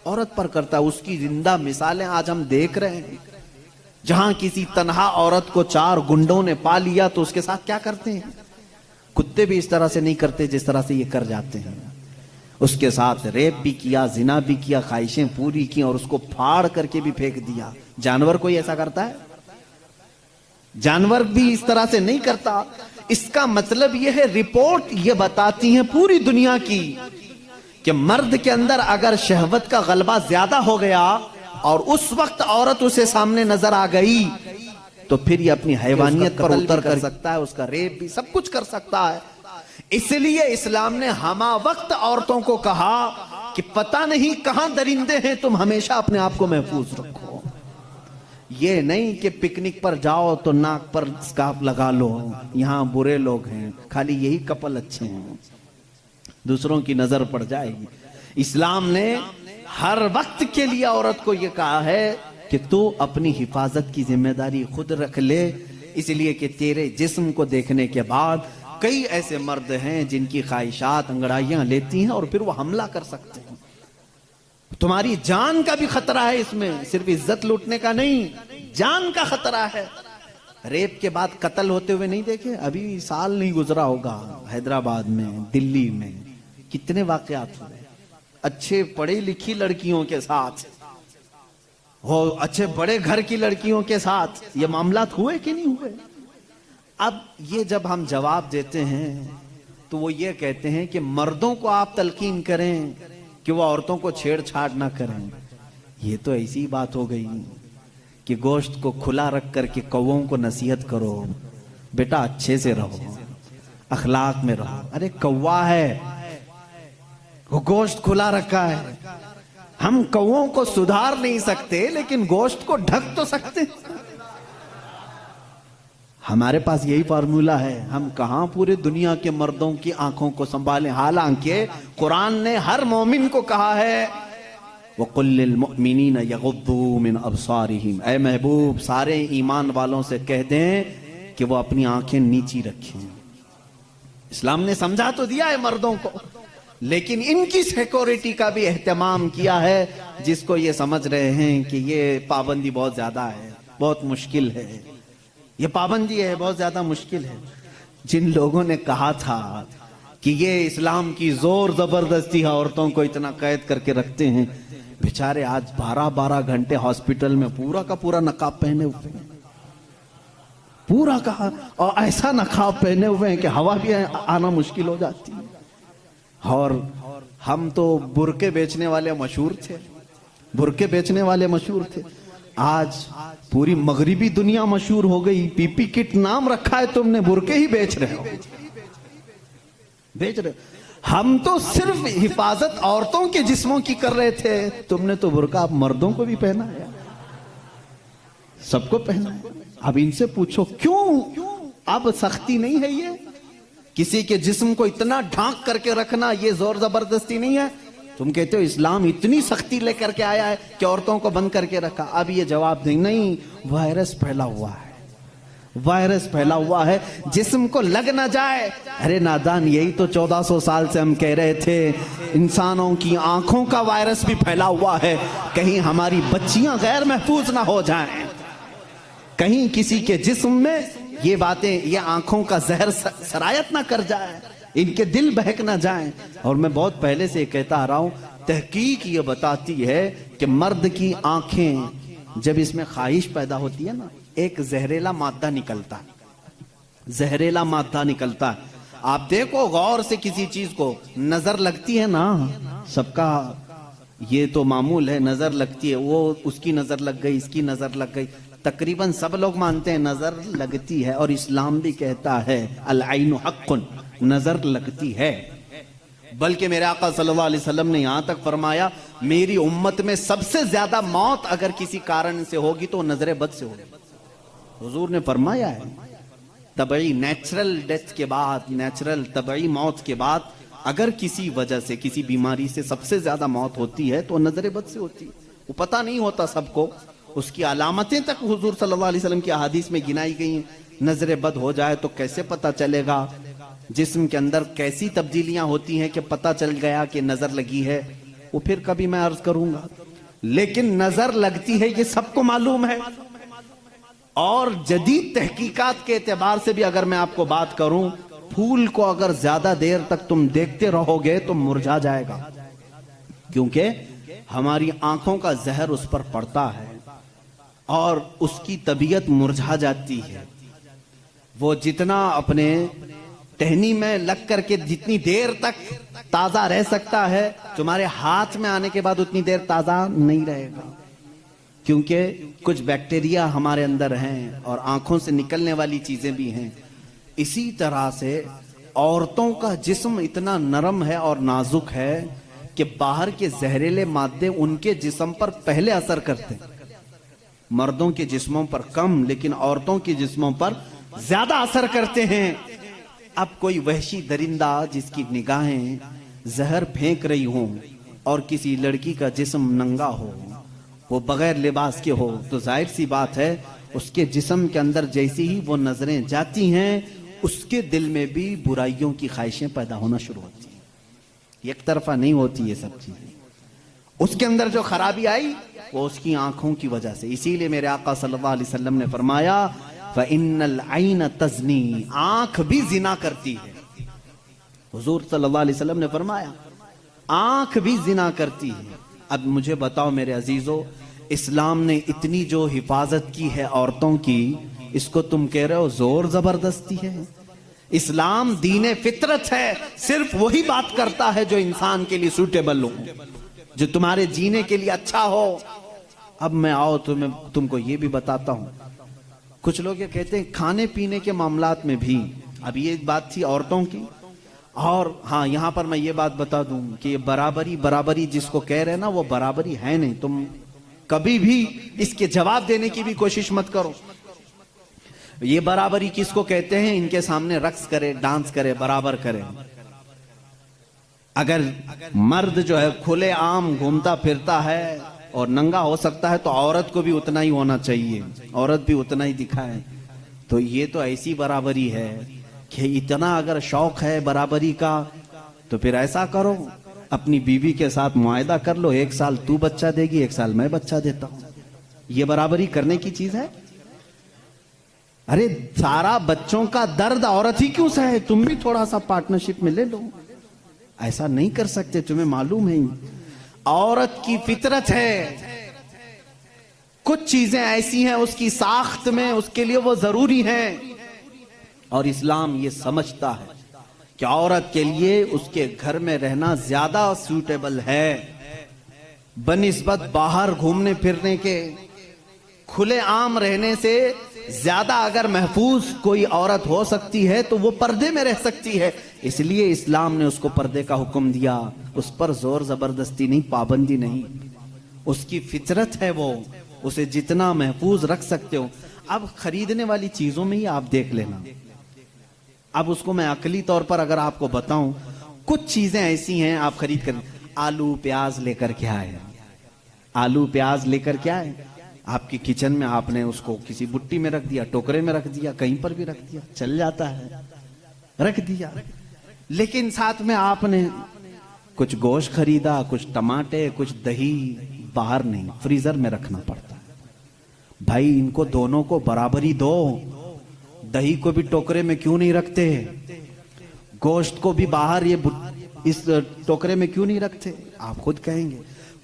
عورت پر کرتا ہے. اس کی زندہ مثالیں آج ہم دیکھ رہے ہیں. جہاں کسی تنہا عورت کو 4 گنڈوں نے پا لیا تو اس کے ساتھ کیا کرتے ہیں؟ کتے بھی اس طرح سے نہیں کرتے جس طرح سے یہ کر جاتے ہیں. اس کے ساتھ ریپ بھی کیا، زنا بھی کیا، خواہشیں پوری کی اور اس کو پھاڑ کر کے بھی پھینک دیا. جانور کوئی ایسا کرتا ہے؟ جانور بھی اس طرح سے نہیں کرتا. اس کا مطلب یہ ہے، رپورٹ یہ بتاتی ہیں پوری دنیا کی کہ مرد کے اندر اگر شہوت کا غلبہ زیادہ ہو گیا اور اس وقت عورت اسے سامنے نظر آ گئی تو پھر یہ اپنی حیوانیت پر اتر کر سکتا ہے، اس کا ریپ بھی سب کچھ کر سکتا ہے. اس لیے اسلام نے ہمہ وقت عورتوں کو کہا کہ پتہ نہیں کہاں درندے ہیں، تم ہمیشہ اپنے آپ کو محفوظ رکھو. یہ نہیں کہ پکنک پر جاؤ تو ناک پر اسکارف لگا لو، یہاں برے لوگ ہیں، خالی یہی کپل اچھے ہیں، دوسروں کی نظر پڑ جائے گی. اسلام نے ہر وقت کے لیے عورت کو یہ کہا ہے کہ تو اپنی حفاظت کی ذمہ داری خود رکھ لے، اس لیے کہ تیرے جسم کو دیکھنے کے بعد کئی ایسے مرد ہیں جن کی خواہشات انگڑائیاں لیتی ہیں اور پھر وہ حملہ کر سکتے ہیں. تمہاری جان کا بھی خطرہ ہے اس میں، صرف عزت لوٹنے کا نہیں، جان کا خطرہ ہے. ریپ کے بعد قتل ہوتے ہوئے نہیں دیکھے؟ ابھی سال نہیں گزرا ہوگا، حیدرآباد میں، دلی میں کتنے واقعات ہوئے. اچھے پڑھی لکھی لڑکیوں کے ساتھ، اچھے بڑے گھر کی لڑکیوں کے ساتھ یہ معاملات ہوئے کہ نہیں ہوئے؟ اب یہ جب ہم جواب دیتے ہیں تو وہ یہ کہتے ہیں کہ مردوں کو آپ تلقین کریں کہ وہ عورتوں کو چھیڑ چھاڑ نہ کریں. یہ تو ایسی بات ہو گئی کہ گوشت کو کھلا رکھ کر کے کووں کو نصیحت کرو، بیٹا اچھے سے رہو، اخلاق میں رہو. ارے کوا ہے، وہ گوشت کھلا رکھا ہے. ہم کووں کو سدھار نہیں سکتے لیکن گوشت کو ڈھک تو سکتے. ہمارے پاس یہی فارمولا ہے. ہم کہاں پورے دنیا کے مردوں کی آنکھوں کو سنبھالیں، حالانکہ قرآن نے ہر مومن کو کہا ہے وَقُلْ لِلْمُؤْمِنِينَ يَغُضُّوا مِنْ أَبْصَارِهِمْ. اے محبوب سارے ایمان والوں سے کہہ دیں کہ وہ اپنی آنکھیں نیچی رکھیں. اسلام نے سمجھا تو دیا ہے مردوں کو، لیکن ان کی سیکورٹی کا بھی اہتمام کیا ہے، جس کو یہ سمجھ رہے ہیں کہ یہ پابندی بہت زیادہ ہے، بہت مشکل ہے. یہ پابندی ہے، بہت زیادہ مشکل ہے. جن لوگوں نے کہا تھا کہ یہ اسلام کی زور زبردستی عورتوں کو اتنا قید کر کے رکھتے ہیں، بیچارے آج 12 گھنٹے ہاسپٹل میں پورا کا پورا نقاب پہنے ہوئے ہیں، پورا کا، اور ایسا نقاب پہنے ہوئے ہیں کہ ہوا بھی آنا مشکل ہو جاتی ہے. اور ہم تو برقعے بیچنے والے مشہور تھے، برقعے بیچنے والے مشہور تھے. آج پوری مغربی دنیا مشہور ہو گئی. پی پی کٹ نام رکھا ہے تم نے، برقعے ہی بیچ رہے ہو، بیچ رہے. ہم تو صرف حفاظت عورتوں کے جسموں کی کر رہے تھے، تم نے تو برقع اب مردوں کو بھی پہنا ہے، سب کو پہنا ہے. اب ان سے پوچھو کیوں اب سختی نہیں ہے؟ یہ کسی کے جسم کو اتنا ڈھانک کر کے رکھنا یہ زور زبردستی نہیں ہے. تم کہتے ہو اسلام اتنی سختی لے کر کے آیا ہے کہ عورتوں کو بند کر کے رکھا. اب یہ جواب دیں نہیں، وائرس پھیلا ہوا ہے، وائرس پھیلا ہوا ہے، جسم کو لگ نہ جائے. ارے نادان، یہی تو 1400 سال سے ہم کہہ رہے تھے انسانوں کی آنکھوں کا وائرس بھی پھیلا ہوا ہے، کہیں ہماری بچیاں غیر محفوظ نہ ہو جائیں، کہیں کسی کے جسم میں یہ باتیں، یہ آنکھوں کا زہر سرایت نہ کر جائے، ان کے دل بہک نہ جائیں. اور میں بہت پہلے سے کہتا آ رہا ہوں، تحقیق یہ بتاتی ہے کہ مرد کی آنکھیں جب اس میں خواہش پیدا ہوتی ہے نا، ایک زہریلا مادہ نکلتا ہے، زہریلا مادہ نکلتا ہے. آپ دیکھو غور سے کسی چیز کو، نظر لگتی ہے نا، سب کا یہ تو معمول ہے، نظر لگتی ہے. وہ اس کی نظر لگ گئی، اس کی نظر لگ گئی، تقریباً سب لوگ مانتے ہیں نظر لگتی ہے. اور اسلام بھی کہتا ہے العین حق، نظر لگتی ہے. بلکہ میرے آقا صلی اللہ علیہ وسلم نے یہاں تک فرمایا میری امت میں سب سے زیادہ موت اگر کسی کارن سے ہوگی تو نظر بد سے ہوگی. حضور نے فرمایا ہے طبعی نیچرل ڈیتھ کے بعد، نیچرل طبعی موت کے بعد اگر کسی وجہ سے، کسی بیماری سے سب سے زیادہ موت ہوتی ہے تو نظر بد سے ہوتی ہے. وہ پتہ نہیں ہوتا سب کو، اس کی علامتیں تک حضور صلی اللہ علیہ وسلم کی احادیث میں گنائی گئی ہیں. نظر بد ہو جائے تو کیسے پتہ چلے گا؟ جسم کے اندر کیسی تبدیلیاں ہوتی ہیں کہ پتہ چل گیا کہ نظر لگی ہے؟ وہ پھر کبھی میں عرض کروں گا. لیکن نظر لگتی ہے یہ سب کو معلوم ہے. اور جدید تحقیقات کے اعتبار سے بھی اگر میں آپ کو بات کروں، پھول کو اگر زیادہ دیر تک تم دیکھتے رہو گے تو مرجھا جائے گا، کیونکہ ہماری آنکھوں کا زہر اس پر پڑتا ہے اور اس کی طبیعت مرجھا جاتی ہے. وہ جتنا اپنے ٹہنی میں لگ کر کے جتنی دیر تک تازہ رہ سکتا ہے، تمہارے ہاتھ میں آنے کے بعد اتنی دیر تازہ نہیں رہے گا، کیونکہ کچھ بیکٹیریا ہمارے اندر ہیں اور آنکھوں سے نکلنے والی چیزیں بھی ہیں. اسی طرح سے عورتوں کا جسم اتنا نرم ہے اور نازک ہے کہ باہر کے زہریلے مادے ان کے جسم پر پہلے اثر کرتے ہیں. مردوں کے جسموں پر کم، لیکن عورتوں کے جسموں پر زیادہ اثر کرتے ہیں. اب کوئی وحشی درندہ جس کی نگاہیں زہر پھینک رہی ہوں اور کسی لڑکی کا جسم ننگا ہو، وہ بغیر لباس کے ہو، تو ظاہر سی بات ہے اس کے جسم کے اندر جیسی ہی وہ نظریں جاتی ہیں، اس کے دل میں بھی برائیوں کی خواہشیں پیدا ہونا شروع ہوتی ہیں. ایک طرفہ نہیں ہوتی یہ سب چیزیں. اس کے اندر جو خرابی آئی وہ اس کی آنکھوں کی وجہ سے. اسی لیے میرے آقا صلی اللہ علیہ وسلم نے فرمایا فَإِنَّ الْعَيْنَ تَزْنِي، آنکھ بھی زنا کرتی ہے. حضور صلی اللہ علیہ وسلم نے فرمایا آنکھ بھی زنا کرتی ہے. اب مجھے بتاؤ میرے عزیزو، اسلام نے اتنی جو حفاظت کی ہے عورتوں کی، اس کو تم کہہ رہے ہو زور زبردستی ہے؟ اسلام دین فطرت ہے، صرف وہی بات کرتا ہے جو انسان کے لیے سوٹیبل ہو، جو تمہارے جینے کے لیے اچھا ہو. اب میں آؤ تم کو یہ بھی بتاتا ہوں. کچھ لوگ یہ کہتے ہیں کھانے پینے کے معاملات میں بھی، اب یہ بات تھی عورتوں کی. اور ہاں یہاں پر میں یہ بات بتا دوں کہ یہ برابری جس کو کہہ رہے ہیں نا، وہ برابری ہے نہیں. تم کبھی بھی اس کے جواب دینے کی بھی کوشش مت کرو. یہ برابری کس کو کہتے ہیں؟ ان کے سامنے رقص کرے، ڈانس کرے، برابر کرے. اگر مرد جو ہے کھلے عام گھومتا پھرتا ہے اور ننگا ہو سکتا ہے تو عورت کو بھی اتنا ہی ہونا چاہیے، عورت بھی اتنا ہی دکھائے. تو یہ تو ایسی برابری ہے کہ اتنا اگر شوق ہے برابری کا تو پھر ایسا کرو، اپنی بیوی کے ساتھ معاہدہ کر لو، 1 سال تو بچہ دے گی، 1 سال میں بچہ دیتا ہوں. یہ برابری کرنے کی چیز ہے؟ ارے سارا بچوں کا درد عورت ہی کیوں سہے؟ تم بھی تھوڑا سا پارٹنرشپ میں لے لو. ایسا نہیں کر سکتے، تمہیں معلوم ہے عورت کی فطرت ہے. کچھ چیزیں ایسی ہیں اس کی ساخت میں، اس کے لیے وہ ضروری ہیں، اور اسلام یہ سمجھتا ہے کہ عورت کے لیے اس کے گھر میں رہنا زیادہ سوٹیبل ہے بنسبت باہر گھومنے پھرنے کے. کھلے عام رہنے سے زیادہ اگر محفوظ کوئی عورت ہو سکتی ہے تو وہ پردے میں رہ سکتی ہے. اس لیے اسلام نے اس کو پردے کا حکم دیا. اس پر زور زبردستی نہیں، پابندی نہیں. اس کی فطرت ہے، وہ اسے جتنا محفوظ رکھ سکتے ہو. اب خریدنے والی چیزوں میں ہی آپ دیکھ لینا. اب اس کو میں عقلی طور پر اگر آپ کو بتاؤں، کچھ چیزیں ایسی ہیں آپ خرید کر، آلو پیاز لے کر کے آئے، آلو پیاز لے کر کے آئے، آپ کی کچن میں آپ نے اس کو کسی بٹی میں رکھ دیا، ٹوکرے میں رکھ دیا، کہیں پر بھی رکھ دیا، چل جاتا ہے، رکھ دیا. لیکن ساتھ میں آپ نے کچھ گوشت خریدا، کچھ ٹماٹے، کچھ دہی، باہر نہیں، فریزر میں رکھنا پڑتا ہے. بھائی ان کو دونوں کو برابری دو. دہی کو بھی ٹوکرے میں کیوں نہیں رکھتے؟ گوشت کو بھی باہر یہ اس ٹوکرے میں کیوں نہیں رکھتے؟ آپ خود کہیں گے.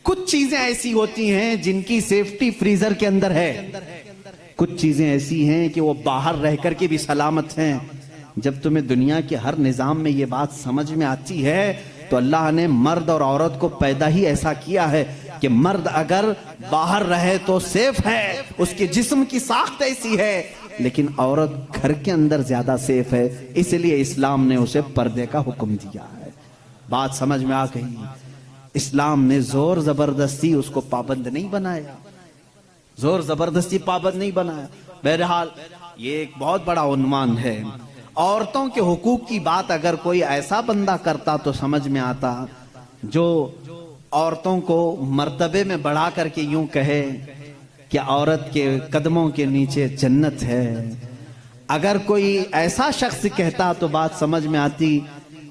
کچھ چیزیں ایسی ہوتی ہیں جن کی سیفٹی فریزر کے اندر ہے. کچھ چیزیں ایسی ہیں کہ وہ باہر رہ کر کے بھی سلامت ہیں. جب تمہیں دنیا کے ہر نظام میں یہ بات سمجھ میں آتی ہے تو اللہ نے مرد اور عورت کو پیدا ہی ایسا کیا ہے کہ مرد اگر باہر رہے تو سیف ہے، اس کے جسم کی ساخت ایسی ہے، لیکن عورت گھر کے اندر زیادہ سیف ہے. اس لیے اسلام نے اسے پردے کا حکم دیا ہے. بات سمجھ میں آ گئی؟ اسلام نے زور زبردستی اس کو پابند نہیں بنایا، زور زبردستی پابند نہیں بنایا. بہرحال یہ ایک بہت بڑا عنوان ہے. عورتوں کے حقوق کی بات اگر کوئی ایسا بندہ کرتا تو سمجھ میں آتا جو عورتوں کو مرتبے میں بڑھا کر کے یوں کہے کہ عورت کے قدموں کے نیچے جنت ہے. اگر کوئی ایسا شخص کہتا تو بات سمجھ میں آتی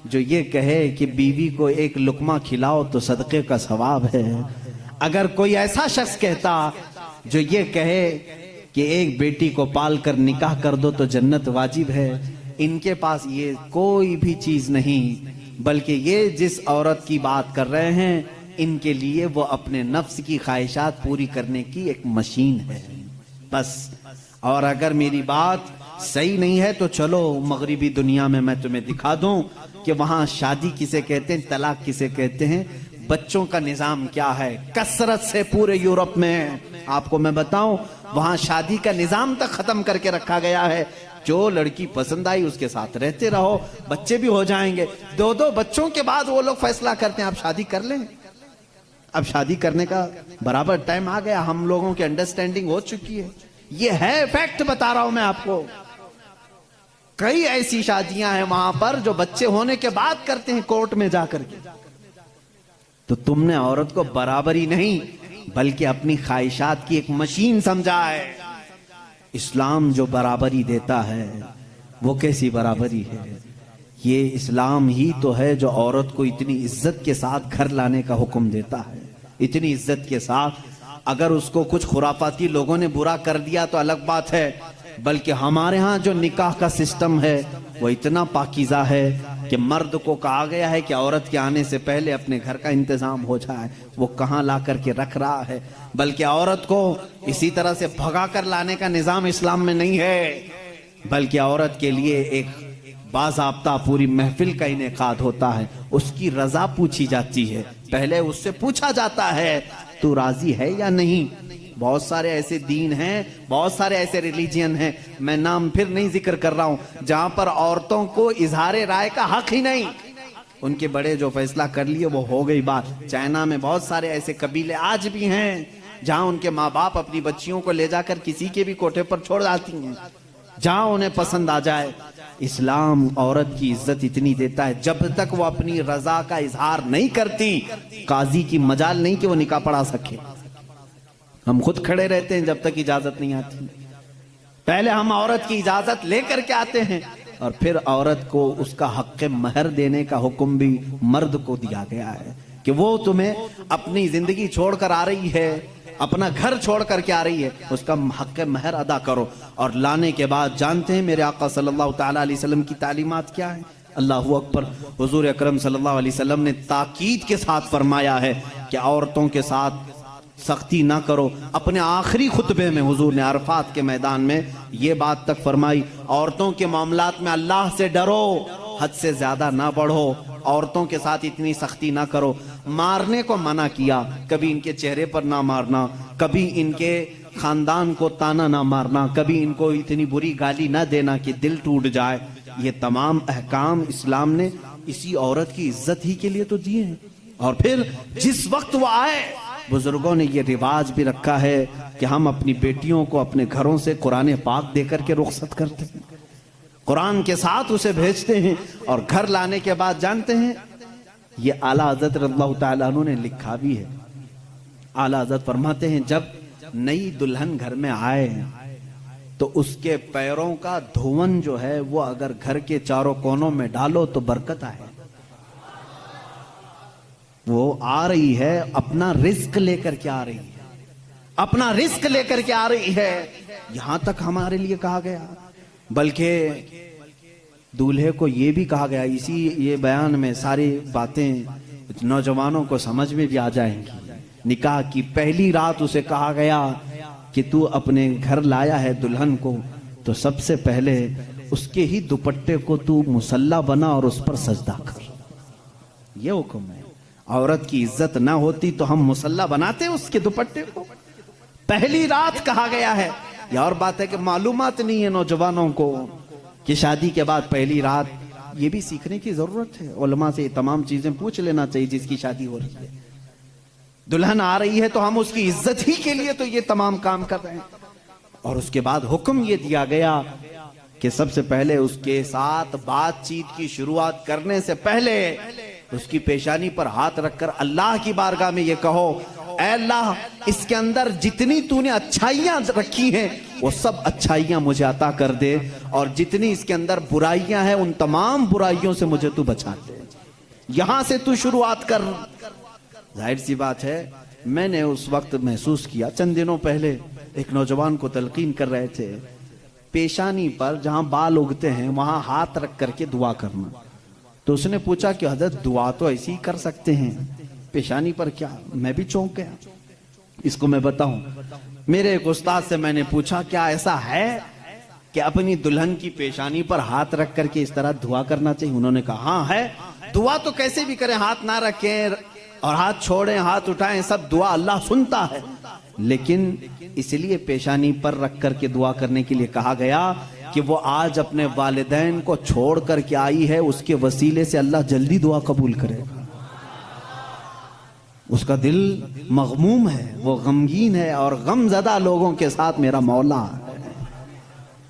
جو یہ کہے کہ بیوی کو ایک لقمہ کھلاؤ تو صدقے کا ثواب ہے. اگر کوئی ایسا شخص کہتا جو یہ کہے کہ ایک بیٹی کو پال کر نکاح کر دو تو جنت واجب ہے، ان کے پاس یہ کوئی بھی چیز نہیں، بلکہ یہ جس عورت کی بات کر رہے ہیں ان کے لیے وہ اپنے نفس کی خواہشات پوری کرنے کی ایک مشین ہے بس. اور اگر میری بات صحیح نہیں ہے تو چلو مغربی دنیا میں تمہیں دکھا دوں کہ وہاں شادی کسے کہتے ہیں، طلاق کسے کہتے ہیں، بچوں کا نظام کیا ہے. کثرت سے پورے یورپ میں آپ کو میں بتاؤں وہاں شادی کا نظام تک ختم کر کے رکھا گیا ہے. جو لڑکی پسند آئی اس کے ساتھ رہتے رہو، بچے بھی ہو جائیں گے. 2 بچوں کے بعد وہ لوگ فیصلہ کرتے ہیں آپ شادی کر لیں. اب شادی کرنے کا برابر ٹائم آ گیا، ہم لوگوں کی انڈرسٹینڈنگ ہو چکی ہے. یہ ہے فیکٹ بتا رہا ہوں میں آپ کو. کئی ایسی شادیاں ہیں وہاں پر جو بچے ہونے کے بعد کرتے ہیں کورٹ میں جا کر کے. تو تم نے عورت کو برابری نہیں بلکہ اپنی خواہشات کی ایک مشین سمجھا ہے. اسلام جو برابری دیتا ہے وہ کیسی برابری ہے؟ یہ اسلام ہی تو ہے جو عورت کو اتنی عزت کے ساتھ گھر لانے کا حکم دیتا ہے، اتنی عزت کے ساتھ. اگر اس کو کچھ خرافاتی لوگوں نے برا کر دیا تو الگ بات ہے، بلکہ ہمارے ہاں جو نکاح کا سسٹم ہے وہ اتنا پاکیزہ ہے کہ مرد کو کہا گیا ہے کہ عورت کے آنے سے پہلے اپنے گھر کا انتظام ہو جائے. وہ کہاں لا کر کے رکھ رہا ہے، بلکہ عورت کو اسی طرح سے بھگا کر لانے کا نظام اسلام میں نہیں ہے، بلکہ عورت کے لیے ایک باضابطہ پوری محفل کا انعقاد ہوتا ہے. اس کی رضا پوچھی جاتی ہے، پہلے اس سے پوچھا جاتا ہے تو راضی ہے یا نہیں. بہت سارے ایسے دین ہیں، بہت سارے ایسے ریلیجین ہیں، میں نام پھر نہیں ذکر کر رہا ہوں، جہاں پر عورتوں کو اظہار رائے کا حق ہی نہیں. ان کے بڑے جو فیصلہ کر لیے وہ ہو گئی بات. چائنا میں بہت سارے ایسے قبیلے آج بھی ہیں جہاں ان کے ماں باپ اپنی بچیوں کو لے جا کر کسی کے بھی کوٹھے پر چھوڑ جاتی ہیں جہاں انہیں پسند آ جائے. اسلام عورت کی عزت اتنی دیتا ہے جب تک وہ اپنی رضا کا اظہار نہیں کرتی قاضی کی مجال نہیں کہ وہ نکاح پڑھا سکے. ہم خود کھڑے رہتے ہیں جب تک اجازت نہیں آتی. پہلے ہم عورت کی اجازت لے کر کے آتے ہیں اور پھر عورت کو اس کا حق مہر دینے کا حکم بھی مرد کو دیا گیا ہے کہ وہ تمہیں اپنی زندگی چھوڑ کر آ رہی ہے، اپنا گھر چھوڑ کر کے آ رہی ہے، اس کا حق مہر ادا کرو. اور لانے کے بعد جانتے ہیں میرے آقا صلی اللہ تعالی علیہ وسلم کی تعلیمات کیا ہیں؟ اللہ اکبر. حضور اکرم صلی اللہ علیہ وسلم نے تاکید کے ساتھ فرمایا ہے کہ عورتوں کے ساتھ سختی نہ کرو. اپنے آخری خطبے میں حضور نے عرفات کے میدان میں یہ بات تک فرمائی، عورتوں کے معاملات میں اللہ سے ڈرو، حد سے زیادہ نہ بڑھو، عورتوں کے ساتھ اتنی سختی نہ کرو. مارنے کو منع کیا، کبھی ان کے چہرے پر نہ مارنا، کبھی ان کے خاندان کو تانا نہ مارنا، کبھی ان کو اتنی بری گالی نہ دینا کہ دل ٹوٹ جائے. یہ تمام احکام اسلام نے اسی عورت کی عزت ہی کے لیے تو دیے ہیں. اور پھر جس وقت وہ آئے، بزرگوں نے یہ رواج بھی رکھا ہے کہ ہم اپنی بیٹیوں کو اپنے گھروں سے قرآن پاک دے کر کے رخصت کرتے ہیں، قرآن کے ساتھ اسے بھیجتے ہیں. اور گھر لانے کے بعد جانتے ہیں یہ اعلیٰ حضرت رضی اللہ تعالیٰ عنہ نے لکھا بھی ہے. اعلیٰ حضرت فرماتے ہیں جب نئی دلہن گھر میں آئے تو اس کے پیروں کا دھون جو ہے وہ اگر گھر کے چاروں کونوں میں ڈالو تو برکت آئے. وہ آ رہی ہے اپنا رزق لے کر کے آ رہی ہے، اپنا رزق لے کر کے آ رہی ہے. یہاں تک ہمارے لیے کہا گیا، بلکہ دولہے کو یہ بھی کہا گیا، اسی یہ بیان میں ساری باتیں نوجوانوں کو سمجھ میں بھی آ جائیں گی. نکاح کی پہلی رات اسے کہا گیا کہ تو اپنے گھر لایا ہے دلہن کو تو سب سے پہلے اس کے ہی دوپٹے کو تو مصلی بنا اور اس پر سجدہ کر. یہ حکم ہے. عورت کی عزت نہ ہوتی تو ہم مصلی بناتے اس کے دوپٹے کو. پہلی رات کہا گیا ہے. یہ اور بات ہے کہ معلومات نہیں ہے نوجوانوں کو کہ شادی کے بعد پہلی رات. یہ بھی سیکھنے کی ضرورت ہے. علماء سے یہ تمام چیزیں پوچھ لینا چاہیے جس کی شادی ہو رہی ہے. دلہن آ رہی ہے تو ہم اس کی عزت ہی کے لیے تو یہ تمام کام کر رہے ہیں. اور اس کے بعد حکم یہ دیا گیا کہ سب سے پہلے اس کے ساتھ بات چیت کی شروعات کرنے سے پہلے اس کی پیشانی پر ہاتھ رکھ کر اللہ کی بارگاہ میں یہ کہو اے اللہ اس کے اندر جتنی تو نے اچھائیاں رکھی ہیں وہ سب اچھائیاں مجھے عطا کر دے اور جتنی اس کے اندر برائیاں ہیں ان تمام برائیوں سے مجھے تو بچا دے. یہاں سے تو شروعات کر. ظاہر سی بات ہے میں نے اس وقت محسوس کیا چند دنوں پہلے ایک نوجوان کو تلقین کر رہے تھے پیشانی پر جہاں بال اگتے ہیں وہاں ہاتھ رکھ کر کے دعا کرنا. تو اس نے پوچھا کہ حضرت دعا تو ایسی ہی کر سکتے ہیں پیشانی پر کیا؟ میں بھی چونک گیا. اس کو میں بتاؤں میرے ایک استاد سے میں نے پوچھا کیا ایسا ہے کہ اپنی دلہن کی پیشانی پر ہاتھ رکھ کر کے اس طرح دعا کرنا چاہیے؟ انہوں نے کہا ہاں ہے. دعا تو کیسے بھی کریں ہاتھ نہ رکھیں اور ہاتھ چھوڑیں ہاتھ اٹھائیں سب دعا اللہ سنتا ہے لیکن اس لیے پیشانی پر رکھ کر کے دعا کرنے کے لیے کہا گیا کہ وہ آج اپنے والدین کو چھوڑ کر کے آئی ہے اس کے وسیلے سے اللہ جلدی دعا قبول کرے گا. اس کا دل مغموم ہے وہ غمگین ہے اور غم زدہ لوگوں کے ساتھ میرا مولا ہے.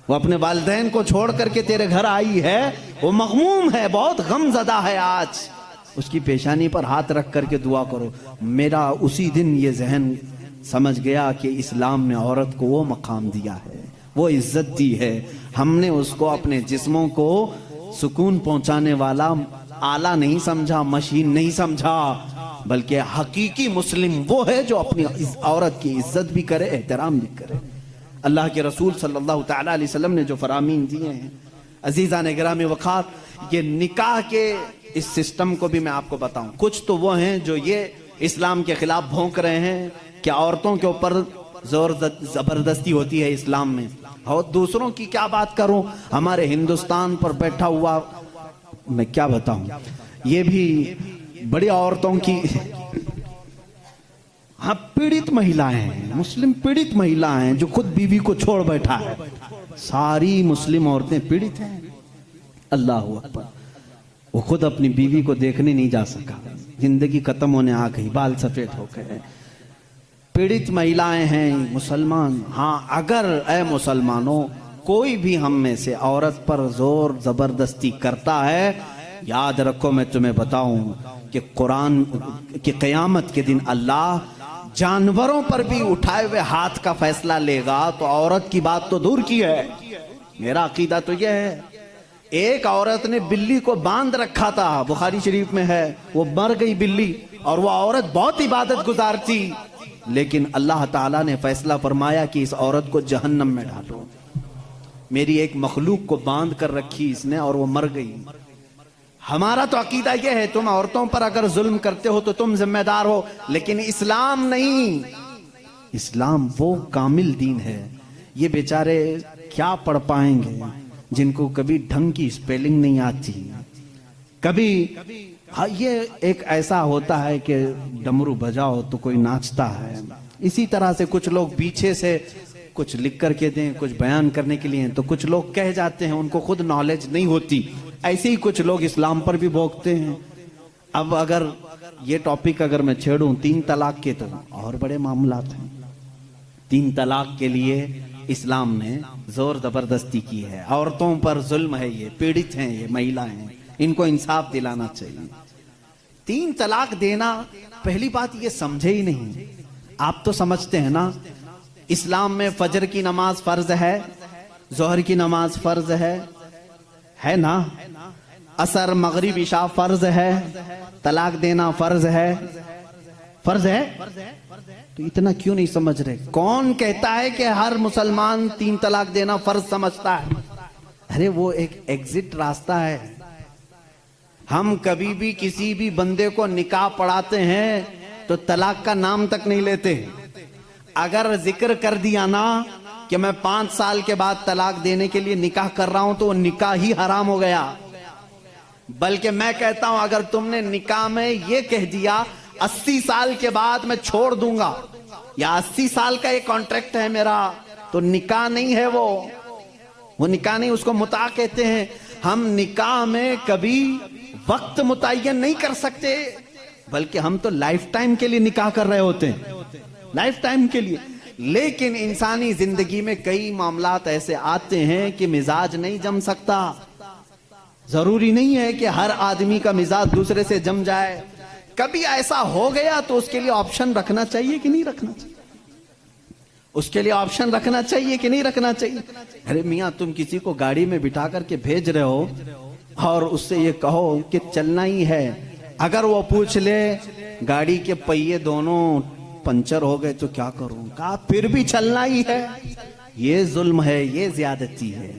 وہ اپنے والدین کو چھوڑ کر کے تیرے گھر آئی ہے وہ مغموم ہے بہت غم زدہ ہے. آج اس کی پیشانی پر ہاتھ رکھ کر کے دعا کرو. میرا اسی دن یہ ذہن سمجھ گیا کہ اسلام نے عورت کو وہ مقام دیا ہے وہ عزت دی ہے. ہم نے اس کو اپنے جسموں کو سکون پہنچانے والا آلہ نہیں سمجھا مشین نہیں سمجھا بلکہ حقیقی مسلم وہ ہے جو اپنی عورت کی عزت بھی کرے احترام بھی کرے. اللہ کے رسول صلی اللہ تعالی علیہ وسلم نے جو فرامین دیے ہیں عزیزان گرامی وقار یہ نکاح کے اس سسٹم کو بھی میں آپ کو بتاؤں. کچھ تو وہ ہیں جو یہ اسلام کے خلاف بھونک رہے ہیں کہ عورتوں کے اوپر زور زبردستی ہوتی ہے اسلام میں اور دوسروں کی کیا بات کروں. ہمارے ہندوستان پر بیٹھا ہوا میں کیا بتاؤں یہ بھی بڑی عورتوں کی ہاں پیڑت مہیلائیں ہیں مسلم پیڑت مہیلائیں ہیں جو خود بیوی کو چھوڑ بیٹھا ہے. ساری مسلم عورتیں پیڑت ہیں. اللہ اکبر. وہ خود اپنی بیوی کو دیکھنے نہیں جا سکا زندگی ختم ہونے آ گئی بال سفید ہو گئے. پیڑت مہیلائیں ہیں مسلمان. ہاں اگر اے مسلمانوں کوئی بھی ہم میں سے عورت پر زور زبردستی کرتا ہے یاد رکھو میں تمہیں بتاؤں کہ قرآن کی قیامت کے دن اللہ جانوروں پر بھی اٹھائے ہوئے ہاتھ کا فیصلہ لے گا تو عورت کی بات تو دور کی ہے. میرا عقیدہ تو یہ ہے ایک عورت نے بلی کو باندھ رکھا تھا بخاری شریف میں ہے وہ مر گئی بلی اور وہ عورت بہت عبادت گزار تھی لیکن اللہ تعالیٰ نے فیصلہ فرمایا کہ اس عورت کو جہنم میں ڈالو. میری ایک مخلوق کو باندھ کر رکھی اس نے اور وہ مر گئی. ہمارا تو عقیدہ یہ ہے تم عورتوں پر اگر ظلم کرتے ہو تو تم ذمہ دار ہو لیکن اسلام نہیں. اسلام وہ کامل دین ہے. یہ بیچارے کیا پڑھ پائیں گے جن کو کبھی ڈھنگ کی سپیلنگ نہیں آتی کبھی یہ ایک ایسا ہوتا ہے کہ ڈمرو بجاؤ تو کوئی ناچتا ہے. اسی طرح سے کچھ لوگ پیچھے سے کچھ لکھ کر کے دیں کچھ بیان کرنے کے لیے تو کچھ لوگ کہہ جاتے ہیں ان کو خود نالج نہیں ہوتی. ایسے ہی کچھ لوگ اسلام پر بھی بھوکتے ہیں. اب اگر یہ ٹاپک اگر میں چھیڑوں 3 طلاق کے تو اور بڑے معاملات ہیں. 3 طلاق کے لیے اسلام نے زور زبردستی کی ہے. عورتوں پر ظلم ہے یہ پیڑت ہیں یہ مہیلائیں ہیں ان کو انصاف دلانا چاہیے. 3 طلاق دینا پہلی بات یہ سمجھے ہی نہیں. آپ تو سمجھتے ہیں نا اسلام میں فجر کی نماز فرض ہے ظہر کی نماز فرض ہے نا عصر مغرب عشاء فرض ہے طلاق دینا فرض ہے تو اتنا کیوں نہیں سمجھ رہے. کون کہتا ہے کہ ہر مسلمان 3 طلاق دینا فرض سمجھتا ہے؟ ارے وہ ایک ایگزٹ راستہ ہے. ہم کبھی بھی کسی بھی بندے کو نکاح پڑھاتے ہیں تو طلاق کا نام تک نہیں لیتے. اگر ذکر کر دیا نا کہ میں 5 سال کے بعد طلاق دینے کے لیے نکاح کر رہا ہوں تو وہ نکاح ہی حرام ہو گیا. بلکہ میں کہتا ہوں اگر تم نے نکاح میں یہ کہہ دیا 80 سال کے بعد میں چھوڑ دوں گا یا 80 سال کا یہ کانٹریکٹ ہے میرا, تو نکاح نہیں ہے وہ نکاح نہیں, اس کو متع کہتے ہیں. ہم نکاح میں کبھی وقت متعین نہیں کر سکتے, بلکہ ہم تو لائف ٹائم کے لیے نکاح کر رہے ہوتے ہیں, لائف ٹائم کے لیے. لیکن انسانی زندگی میں کئی معاملات ایسے آتے ہیں کہ مزاج نہیں جم سکتا. ضروری نہیں ہے کہ ہر آدمی کا مزاج دوسرے سے جم جائے. کبھی ایسا ہو گیا تو اس کے لیے آپشن رکھنا چاہیے کہ نہیں رکھنا چاہیے, اس کے لیے آپشن رکھنا چاہیے کہ نہیں رکھنا چاہیے. ارے میاں تم کسی کو گاڑی میں بٹھا کر کے بھیج رہے ہو اور اس سے یہ کہو کہ چلنا ہی ہے, اگر وہ پوچھ لے گاڑی کے پہیے دونوں پنچر ہو گئے تو کیا کروں, کہا پھر بھی چلنا ہی ہے, یہ ظلم ہے, یہ زیادتی ہے.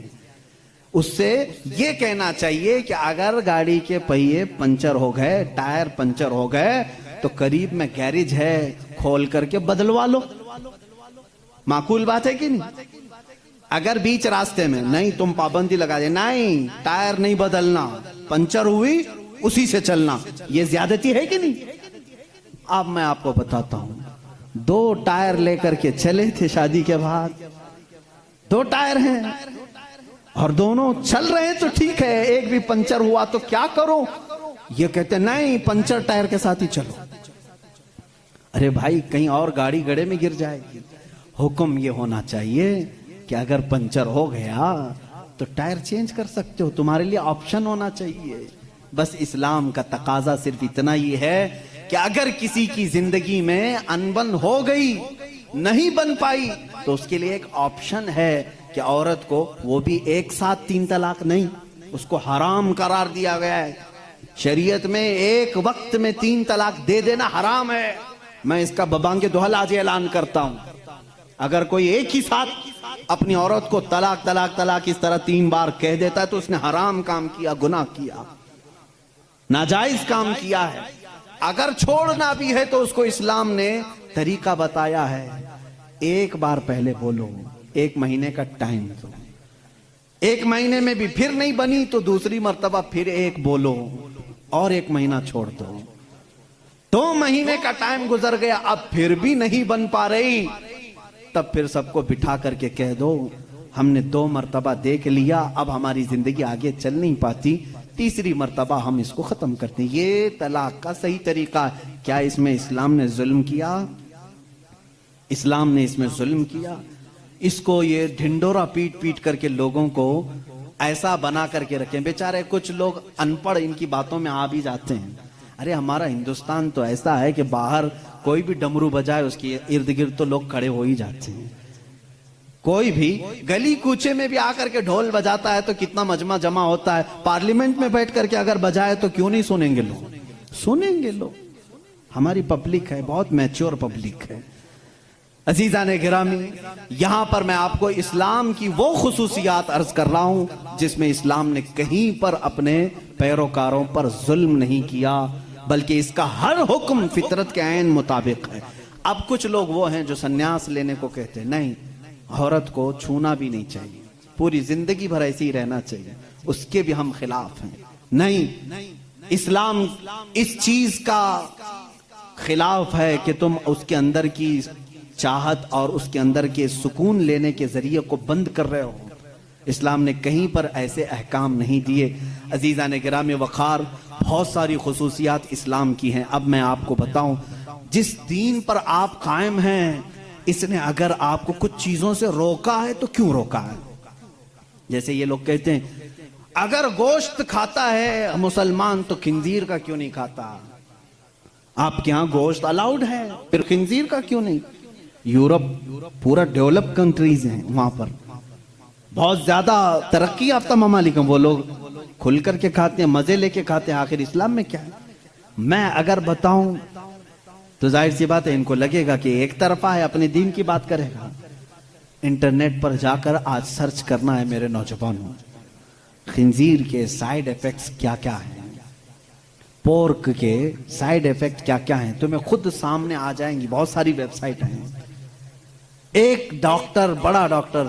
اس سے یہ کہنا چاہیے کہ اگر گاڑی کے پہیے پنچر ہو گئے, ٹائر پنچر ہو گئے تو قریب میں گیریج ہے, کھول کر کے بدلوا لو. معقول بات ہے کہ نہیں؟ اگر بیچ راستے میں نہیں تم پابندی لگا دے, نہیں ٹائر نہیں بدلنا, پنچر ہوئی اسی سے چلنا, یہ زیادتی ہے کہ نہیں؟ اب میں آپ کو بتاتا ہوں, 2 ٹائر لے کر کے چلے تھے شادی کے بعد, 2 ٹائر ہیں اور دونوں چل رہے ہیں تو ٹھیک ہے, ایک بھی پنچر ہوا تو کیا کرو, یہ کہتے نہیں پنچر ٹائر کے ساتھ ہی چلو. ارے بھائی کہیں اور گاڑی گڑے میں گر جائے گی. حکم یہ ہونا چاہیے کہ اگر پنچر ہو گیا تو ٹائر چینج کر سکتے ہو, تمہارے لیے آپشن ہونا چاہیے. بس اسلام کا تقاضا صرف اتنا ہی ہے کہ اگر کسی کی زندگی میں انبن ہو گئی, نہیں بن پائی, تو اس کے لیے ایک آپشن ہے کہ عورت کو وہ بھی ایک ساتھ 3 طلاق نہیں, اس کو حرام قرار دیا گیا ہے. شریعت میں ایک وقت میں 3 طلاق دے دینا حرام ہے. میں اس کا ببانگ دہل آج اعلان کرتا ہوں, اگر کوئی ایک ہی ساتھ اپنی عورت کو طلاق طلاق طلاق اس طرح 3 بار کہہ دیتا ہے تو اس نے حرام کام کیا, گناہ کیا, ناجائز کام کیا ہے. اگر چھوڑنا بھی ہے تو اس کو اسلام نے طریقہ بتایا ہے. ایک بار پہلے بولو, 1 مہینے کا ٹائم دو, 1 مہینے میں بھی پھر نہیں بنی تو دوسری مرتبہ پھر 1 بولو اور 1 مہینہ چھوڑ دو. 2 مہینے کا ٹائم گزر گیا, اب پھر بھی نہیں بن پا رہی, تب پھر سب کو بٹھا کر کے کہہ دو ہم نے 2 مرتبہ دیکھ لیا, اب ہماری زندگی آگے چل نہیں پاتی, تیسری مرتبہ ہم اس کو ختم کرتے ہیں. یہ طلاق کا صحیح طریقہ ہے. کیا اس میں اسلام نے ظلم کیا؟ اسلام نے اس میں ظلم کیا؟ اس کو یہ ڈھنڈورا پیٹ پیٹ کر کے لوگوں کو ایسا بنا کر کے رکھیں. بیچارے کچھ لوگ ان پڑھ ان کی باتوں میں آ بھی جاتے ہیں. ارے ہمارا ہندوستان تو ایسا ہے کہ باہر کوئی بھی ڈمرو بجائے اس کے ارد گرد تو لوگ کھڑے ہو ہی جاتے ہیں. کوئی بھی گلی کوچے میں بھی آ کر کے ڈھول بجاتا ہے تو کتنا مجمع جمع ہوتا ہے. پارلیمنٹ میں بیٹھ کر کے اگر بجائے تو کیوں نہیں سنیں گے لوگ, سنیں گے لوگ. ہماری پبلک ہے, بہت میچور پبلک ہے. عزیزان گرامی, یہاں پر میں آپ کو اسلام کی وہ خصوصیات عرض کر رہا ہوں جس میں اسلام نے کہیں پر اپنے پیروکاروں پر ظلم نہیں کیا, بلکہ اس کا ہر حکم فطرت کے عین مطابق ہے. اب کچھ لوگ وہ ہیں جو سنیاس لینے کو کہتے ہیں, نہیں عورت کو چھونا بھی نہیں چاہیے, پوری زندگی بھر ایسے ہی رہنا چاہیے, اس کے بھی ہم خلاف ہیں. نہیں, اسلام اس چیز کا خلاف ہے کہ تم اس کے اندر کی چاہت اور اس کے اندر کے سکون لینے کے ذریعے کو بند کر رہے ہو. اسلام نے کہیں پر ایسے احکام نہیں دیے. عزیزان گرامی وقار, بہت ساری خصوصیات اسلام کی ہیں. اب میں آپ کو بتاؤں, جس دین پر آپ قائم ہیں اس نے اگر آپ کو کچھ چیزوں سے روکا ہے تو کیوں روکا ہے؟ جیسے یہ لوگ کہتے ہیں اگر گوشت کھاتا ہے مسلمان تو خنزیر کا کیوں نہیں کھاتا؟ آپ کے ہاں گوشت الاؤڈ ہے, پھر خنزیر کا کیوں نہیں؟ یورپ پورا ڈیولپ کنٹریز ہیں, وہاں پر بہت زیادہ ترقی یافتہ ممالک ہیں, وہ لوگ کھل کر کے کھاتے ہیں, مزے لے کے کھاتے ہیں. آخر اسلام میں کیا ہے؟ میں اگر بتاؤں تو ظاہر سی بات ہے ان کو لگے گا کہ ایک طرفہ ہے, اپنے دین کی بات کرے گا. انٹرنیٹ پر جا کر آج سرچ کرنا ہے میرے نوجوانوں, خنزیر کے سائیڈ ایفیکٹس کیا کیا ہیں, پورک کے سائیڈ ایفیکٹ کیا کیا ہیں, تمہیں خود سامنے آ جائیں گی. بہت ساری ویب سائٹ ہیں, ایک ڈاکٹر، بڑا ڈاکٹر،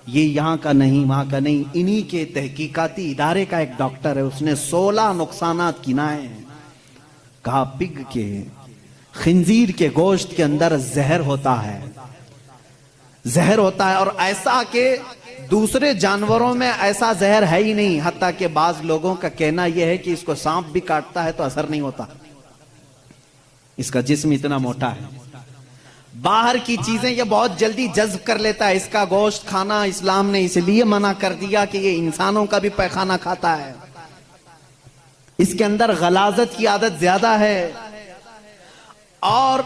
یہ یہاں کا نہیں وہاں کا نہیں، انہی کے تحقیقاتی ادارے کا ایک ڈاکٹر ہے، اس نے 16 نقصانات گنائے ہیں۔ کہا پگ کے، خنزیر کے گوشت کے اندر زہر ہوتا ہے، زہر ہوتا ہے، اور ایسا کہ دوسرے جانوروں میں ایسا زہر ہے ہی نہیں، حتیٰ کہ بعض لوگوں کا کہنا یہ ہے کہ اس کو سانپ بھی کاٹتا ہے تو اثر نہیں ہوتا، اس کا جسم اتنا موٹا ہے۔ باہر کی چیزیں یہ بہت جلدی جذب کر لیتا ہے، اس کا گوشت کھانا اسلام نے اس لیے منع کر دیا کہ یہ انسانوں کا بھی پیخانہ کھاتا ہے، اس کے اندر غلاظت کی عادت زیادہ ہے۔ اور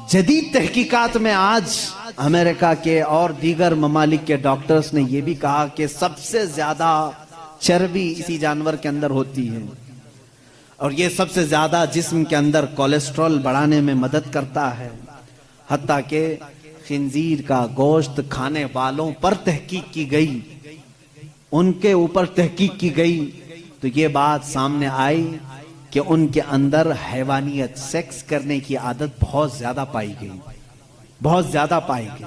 جدید تحقیقات میں آج امریکہ کے اور دیگر ممالک کے ڈاکٹرز نے یہ بھی کہا کہ سب سے زیادہ چربی اسی جانور کے اندر ہوتی ہے، اور یہ سب سے زیادہ جسم کے اندر کولیسٹرول بڑھانے میں مدد کرتا ہے۔ حتیٰ کہ خنزیر کا گوشت کھانے والوں پر تحقیق کی گئی، ان کے اوپر تحقیق کی گئی تو یہ بات سامنے آئی کہ ان کے اندر حیوانیت، سیکس کرنے کی عادت بہت زیادہ پائی گئی، بہت زیادہ پائی گئی،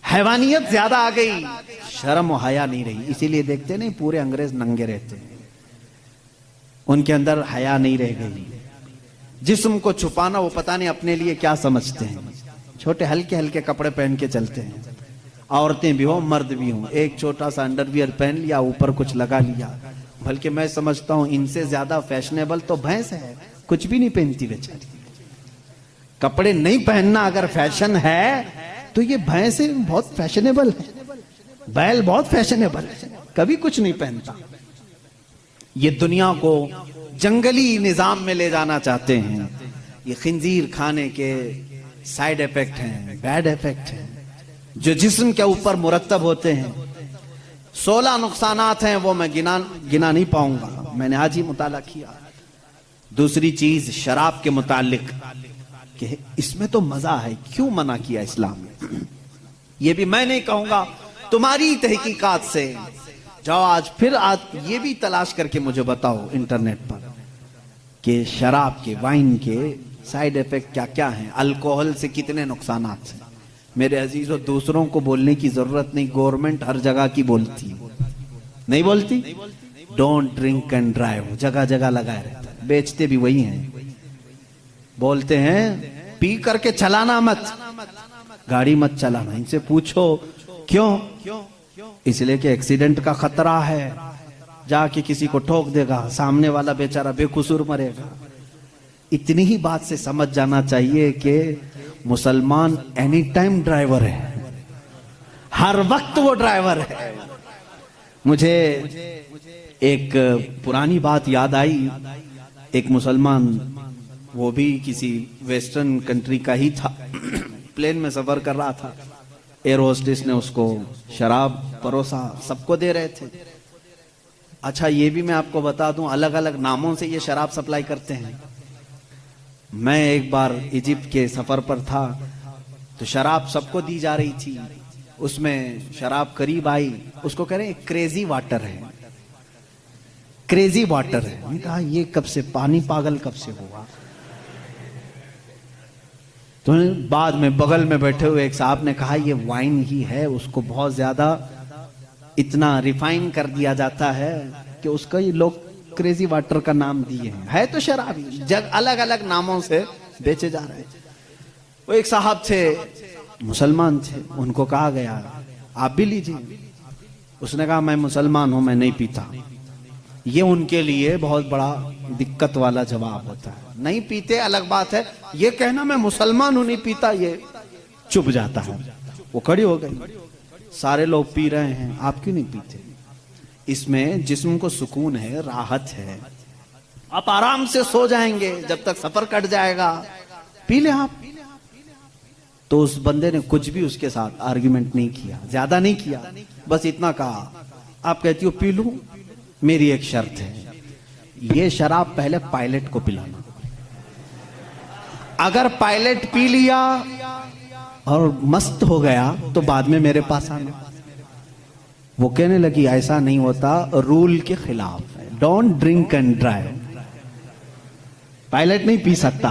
حیوانیت زیادہ آ گئی، شرم و حیا نہیں رہی۔ اسی لیے دیکھتے نہیں پورے انگریز ننگے رہتے ہیں، ان کے اندر حیا نہیں رہ گئی۔ جسم کو چھپانا وہ پتہ نہیں اپنے لیے کیا سمجھتے ہیں، چھوٹے ہلکے ہلکے کپڑے پہن کے چلتے ہیں، عورتیں بھی ہوں مرد بھی ہوں، ایک چھوٹا سا انڈر ویئر پہن لیا، اوپر کچھ لگا لیا۔ بلکہ میں سمجھتا ہوں ان سے زیادہ فیشنیبل تو بھینس ہے، کچھ بھی نہیں پہنتی بیچاری۔ کپڑے نہیں پہننا اگر فیشن ہے تو یہ بھینسیں بہت فیشنیبل ہے، بیل بہت فیشنیبل ہے، کبھی کچھ نہیں پہنتا۔ یہ دنیا کو جنگلی نظام میں لے جانا چاہتے ہیں۔ یہ خنزیر کھانے کے سائیڈ ایفیکٹ ہیں، بیڈ ایفیکٹ ہیں جو جسم کے اوپر مرتب ہوتے ہیں۔ 16 نقصانات ہیں، وہ میں گنا نہیں پاؤں گا، میں نے آج ہی مطالعہ کیا۔ دوسری چیز شراب کے متعلق کہ اس میں تو مزہ ہے، کیوں منع کیا اسلام نے؟ یہ بھی میں نہیں کہوں گا، تمہاری تحقیقات سے جاؤ آج یہ بھی تلاش کر کے مجھے بتاؤ انٹرنیٹ پر کہ شراب کے، وائن کے سائیڈ ایفیکٹ کیا کیا ہیں، الکوہل سے کتنے نقصانات ہیں۔ میرے عزیزو، دوسروں کو بولنے کی ضرورت نہیں، گورنمنٹ ہر جگہ کی بولتی، نہیں بولتی؟ ڈونٹ ڈرنک اینڈ ڈرائیو جگہ جگہ لگائے رہتا ہے، بیچتے بھی وہی ہیں، بولتے ہیں پی کر کے چلانا مت، گاڑی مت چلانا۔ ان سے پوچھو کیوں؟ اس لیے کہ ایکسیڈنٹ کا خطرہ ہے، جا کے کسی کو ٹھوک دے گا، سامنے والا بیچارہ بے قصور مرے گا۔ اتنی ہی بات سے سمجھ جانا چاہیے کہ مسلمان اینی ٹائم ڈرائیور ہے، ہر وقت وہ ڈرائیور ہے۔ مجھے ایک پرانی بات یاد آئی، ایک مسلمان، وہ بھی کسی ویسٹرن کنٹری کا ہی تھا، پلین میں سفر کر رہا تھا، ایئر ہوسٹس نے اس کو شراب پروسا، سب کو دے رہے تھے۔ اچھا یہ بھی میں آپ کو بتا دوں، الگ الگ ناموں سے یہ شراب سپلائی کرتے ہیں۔ میں ایک بار ایجپٹ کے سفر پر تھا تو شراب سب کو دی جا رہی تھی، اس میں شراب قریب آئی، اس کو کہہ رہے ہیں کریزی واٹر ہے، کریزی واٹر ہے۔ میں نے کہا یہ کب سے، پانی پاگل کب سے ہوا؟ تو بعد میں بغل میں بیٹھے ہوئے ایک صاحب نے کہا یہ وائن ہی ہے، اس کو بہت زیادہ اتنا ریفائن کر دیا جاتا ہے کہ اس کا یہ لوگ کریزی واٹر کا نام دیے ہیں، ہے تو شراب ہی، الگ الگ ناموں سے بیچے جا رہے ہیں۔ وہ ایک صاحب تھے، مسلمان تھے، ان کو کہا گیا آپ بھی لیجیے، اس نے کہا میں مسلمان ہوں، میں نہیں پیتا۔ یہ ان کے لیے بہت بڑا دقت والا جواب ہوتا ہے، نہیں پیتے الگ بات ہے، یہ کہنا میں مسلمان ہوں نہیں پیتا، یہ چپ جاتا ہے۔ وہ کھڑی ہو گئی، سارے لوگ پی رہے ہیں، آپ کیوں نہیں پیتے؟ اس میں جسم کو سکون ہے، راحت ہے، آپ آرام سے سو جائیں گے جب تک سفر کٹ جائے گا، پی لیں آپ۔ تو اس بندے نے کچھ بھی اس کے ساتھ آرگیومنٹ نہیں کیا، زیادہ نہیں کیا، بس اتنا کہا آپ کہتی ہو پی لوں، میری ایک شرط ہے، یہ شراب پہلے پائلٹ کو پلانا، اگر پائلٹ پی لیا اور مست ہو گیا تو بعد میں میرے پاس آنا۔ وہ کہنے لگی ایسا نہیں ہوتا، رول کے خلاف ہے، don't drink and drive, pilot نہیں پی سکتا،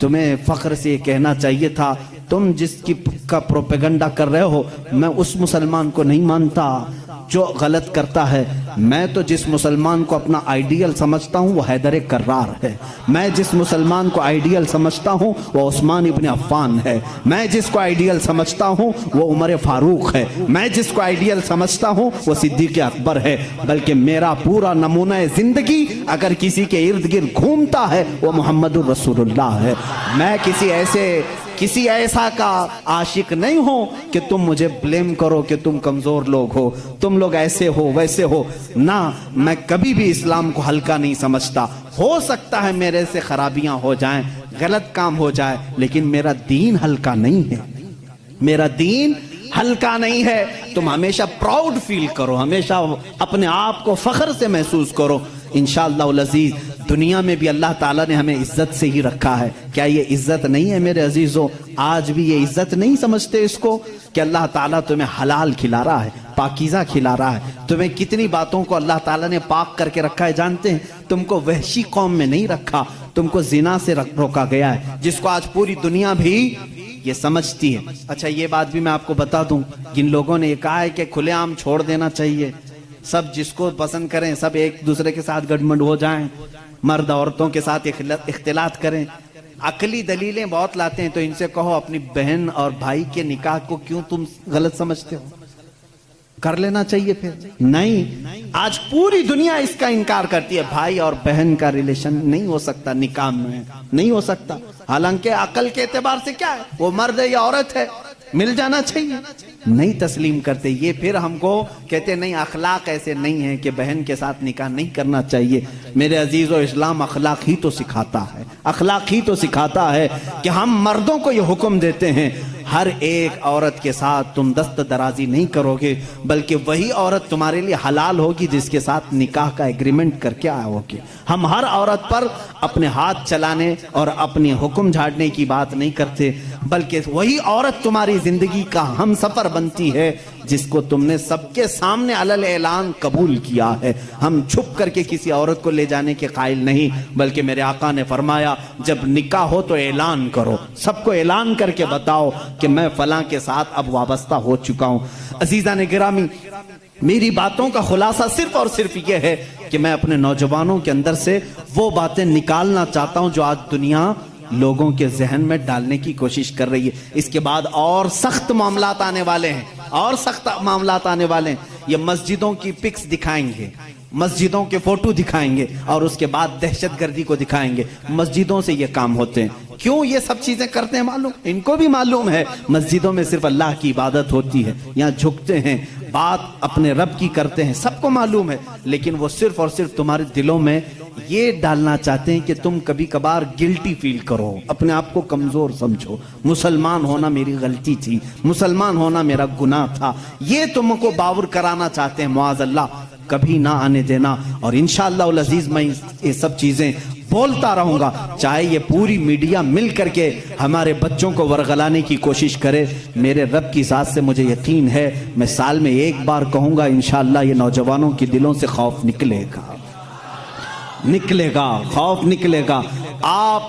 تمہیں فخر سے یہ کہنا چاہیے تھا، تم جس کی کا پروپیگنڈا کر رہے ہو میں اس مسلمان کو نہیں مانتا جو غلط کرتا ہے، میں تو جس مسلمان کو اپنا آئیڈیل سمجھتا ہوں وہ حیدر کرار ہے، میں جس مسلمان کو آئیڈیل سمجھتا ہوں وہ عثمان ابن عفان ہے، میں جس کو آئیڈیل سمجھتا ہوں وہ عمر فاروق ہے، میں جس کو آئیڈیل سمجھتا ہوں وہ صدیق اکبر ہے، بلکہ میرا پورا نمونہ زندگی اگر کسی کے ارد گرد گھومتا ہے وہ محمد الرسول اللہ ہے۔ میں کسی ایسا کا عاشق نہیں ہوں کہ تم مجھے بلیم کرو کہ تم کمزور لوگ ہو، تم لوگ ایسے ہو ویسے ہو، نہ، میں کبھی بھی اسلام کو ہلکا نہیں سمجھتا۔ ہو سکتا ہے میرے سے خرابیاں ہو جائیں، غلط کام ہو جائے، لیکن میرا دین ہلکا نہیں ہے، میرا دین ہلکا نہیں ہے۔ تم ہمیشہ پراؤڈ فیل کرو، ہمیشہ اپنے آپ کو فخر سے محسوس کرو۔ انشاءاللہ العزیز دنیا میں بھی اللہ تعالیٰ نے ہمیں عزت سے ہی رکھا ہے۔ کیا یہ عزت نہیں ہے میرے عزیزوں؟ آج بھی یہ عزت نہیں سمجھتے اس کو کہ اللہ تعالیٰ تمہیں حلال کھلا رہا ہے، پاکیزہ کھلا رہا ہے؟ تمہیں کتنی باتوں کو اللہ تعالیٰ نے پاک کر کے رکھا ہے جانتے ہیں؟ تم کو وحشی قوم میں نہیں رکھا، تم کو زنا سے روکا گیا ہے، جس کو آج پوری دنیا بھی یہ سمجھتی ہے۔ اچھا یہ بات بھی میں آپ کو بتا دوں، جن لوگوں نے یہ کہا ہے کہ کھلے عام چھوڑ دینا چاہیے، سب جس کو پسند کریں، سب ایک دوسرے کے ساتھ گڈمنڈ ہو جائیں، مرد عورتوں کے ساتھ اختلاط کریں، عقلی دلیلیں بہت لاتے ہیں، تو ان سے کہو اپنی بہن اور بھائی کے نکاح کو کیوں تم غلط سمجھتے ہو؟ کر لینا چاہیے پھر۔ نہیں، آج پوری دنیا اس کا انکار کرتی ہے، بھائی اور بہن کا ریلیشن نہیں ہو سکتا نکاح میں، نہیں ہو سکتا، حالانکہ عقل کے اعتبار سے کیا ہے، وہ مرد ہے یا عورت ہے، مل جانا چاہیے، نہیں تسلیم کرتے۔ یہ پھر ہم کو کہتے نہیں اخلاق ایسے نہیں ہیں کہ بہن کے ساتھ نکاح نہیں کرنا چاہیے۔ میرے عزیزو، اسلام اخلاق ہی تو سکھاتا ہے، اخلاق ہی تو سکھاتا ہے کہ ہم مردوں کو یہ حکم دیتے ہیں ہر ایک عورت کے ساتھ تم دست درازی نہیں کرو گے، بلکہ وہی عورت تمہارے لیے حلال ہوگی جس کے ساتھ نکاح کا ایگریمنٹ کر کے آؤ گے۔ ہم ہر عورت پر اپنے ہاتھ چلانے اور اپنی حکم جھاڑنے کی بات نہیں کرتے، بلکہ وہی عورت تمہاری زندگی کا ہم سفر بنتی ہے جس کو تم نے سب کے سامنے علل اعلان قبول کیا ہے۔ ہم چھپ کر کے کسی عورت کو لے جانے کے قائل نہیں، بلکہ میرے آقا نے فرمایا جب نکاح ہو تو اعلان کرو، سب کو اعلان کر کے بتاؤ کہ میں فلاں کے ساتھ اب وابستہ ہو چکا ہوں۔ عزیزان گرامی، میری باتوں کا خلاصہ صرف اور صرف یہ ہے کہ میں اپنے نوجوانوں کے اندر سے وہ باتیں نکالنا چاہتا ہوں جو آج دنیا لوگوں کے ذہن میں ڈالنے کی کوشش کر رہی ہے۔ اس کے بعد اور سخت معاملات آنے والے ہیں، اور سخت معاملات آنے والے ہیں۔ یہ مسجدوں کی پکس دکھائیں گے، مسجدوں کے فوٹو دکھائیں گے، اور اس کے بعد دہشت گردی کو دکھائیں گے۔ مسجدوں سے یہ کام ہوتے ہیں۔ کیوں یہ سب چیزیں کرتے ہیں معلوم؟ ان کو بھی معلوم ہے مسجدوں میں صرف اللہ کی عبادت ہوتی ہے، یہاں جھکتے ہیں، بات اپنے رب کی کرتے ہیں، سب کو معلوم ہے، لیکن وہ صرف اور صرف تمہارے دلوں میں یہ ڈالنا چاہتے ہیں کہ تم کبھی کبھار گلٹی فیل کرو، اپنے آپ کو کمزور سمجھو، مسلمان ہونا میری غلطی تھی، مسلمان ہونا میرا گناہ تھا، یہ تم کو باور کرانا چاہتے ہیں۔ معاذ اللہ، کبھی نہ آنے دینا۔ اور انشاءاللہ العزیز میں یہ سب چیزیں بولتا رہوں گا، چاہے یہ پوری میڈیا مل کر کے ہمارے بچوں کو ورغلانے کی کوشش کرے۔ میرے رب کی ذات سے مجھے یقین ہے میں سال میں ایک بار کہوں گا، انشاءاللہ یہ نوجوانوں کے دلوں سے خوف نکلے گا، نکلے گا، خوف نکلے گا۔ آپ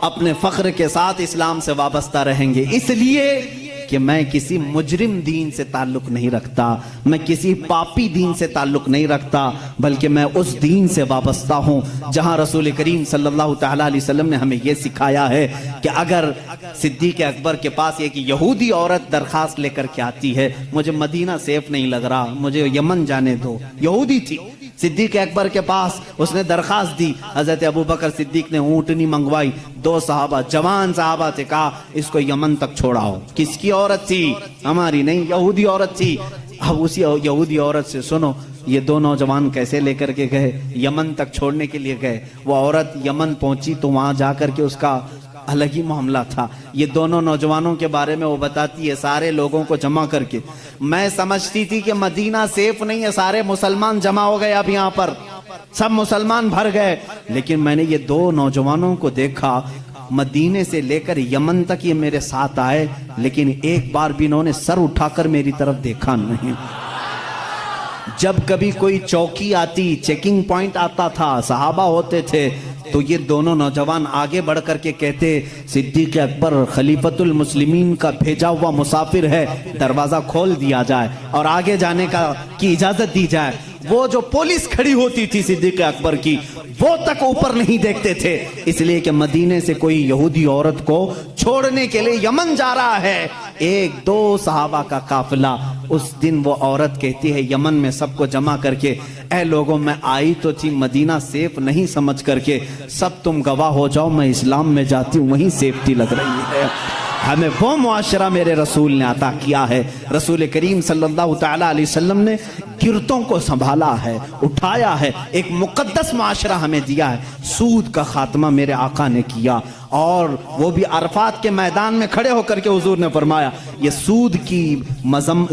اپنے فخر کے ساتھ اسلام سے وابستہ رہیں گے، اس لیے کہ میں کسی مجرم دین سے تعلق نہیں رکھتا، میں کسی پاپی دین سے تعلق نہیں رکھتا، بلکہ میں اس دین سے وابستہ ہوں جہاں رسول کریم صلی اللہ تعالیٰ علیہ وسلم نے ہمیں یہ سکھایا ہے کہ اگر صدیق اکبر کے پاس ایک یہودی عورت درخواست لے کر کے آتی ہے، مجھے مدینہ سیف نہیں لگ رہا، مجھے یمن جانے دو، یہودی تھی، صدیق اکبر کے پاس اس نے درخواست دی، حضرت ابوبکر صدیق نے اونٹنی منگوائی، 2 صحابہ جوان صحابہ سے کہا اس کو یمن تک چھوڑاؤ۔ کس کی عورت تھی؟ ہماری نہیں، یہودی عورت تھی۔ اب اسی یہودی عورت سے سنو یہ 2 نوجوان کیسے لے کر کے گئے، یمن تک چھوڑنے کے لیے گئے۔ وہ عورت یمن پہنچی تو وہاں جا کر کے اس کا الگ ہی معاملہ تھا۔ یہ دونوں نوجوانوں کے بارے میں وہ بتاتی ہے، سارے لوگوں کو جمع کر کے، میں سمجھتی تھی کہ مدینہ سیف نہیں ہے، سارے مسلمان جمع ہو گئے، اب یہاں پر سب مسلمان بھر گئے، لیکن میں نے یہ 2 نوجوانوں کو دیکھا، مدینے سے لے کر یمن تک یہ میرے ساتھ آئے، لیکن ایک بار بھی انہوں نے سر اٹھا کر میری طرف دیکھا نہیں۔ جب کبھی کوئی چوکی آتی، چیکنگ پوائنٹ آتا تھا، صحابہ ہوتے تھے، تو یہ دونوں نوجوان آگے بڑھ کر کے کہتے صدیق اکبر خلیفۃ المسلمین کا بھیجا ہوا مسافر ہے، دروازہ کھول دیا جائے اور آگے جانے کی اجازت دی جائے۔ وہ جو پولیس کھڑی ہوتی تھی صدیق اکبر کی، وہ تک اوپر نہیں دیکھتے تھے، اس لیے کہ مدینے سے کوئی یہودی عورت کو چھوڑنے کے لیے یمن جا رہا ہے، 1-2 صحابہ کا قافلہ۔ اس دن وہ عورت کہتی ہے یمن میں سب کو جمع کر کے، اے لوگوں میں آئی تو تھی مدینہ سیف نہیں سمجھ کر کے، سب تم گواہ ہو جاؤ میں اسلام میں جاتی ہوں وہیں سیفٹی لگ رہی ہے۔ ہمیں وہ معاشرہ میرے رسول نے عطا کیا ہے۔ رسول کریم صلی اللہ تعالی علیہ وسلم نے گرتوں کو سنبھالا ہے، اٹھایا ہے، ایک مقدس معاشرہ ہمیں دیا ہے۔ سود کا خاتمہ میرے آقا نے کیا، اور وہ بھی عرفات کے میدان میں کھڑے ہو کر کے حضور نے فرمایا یہ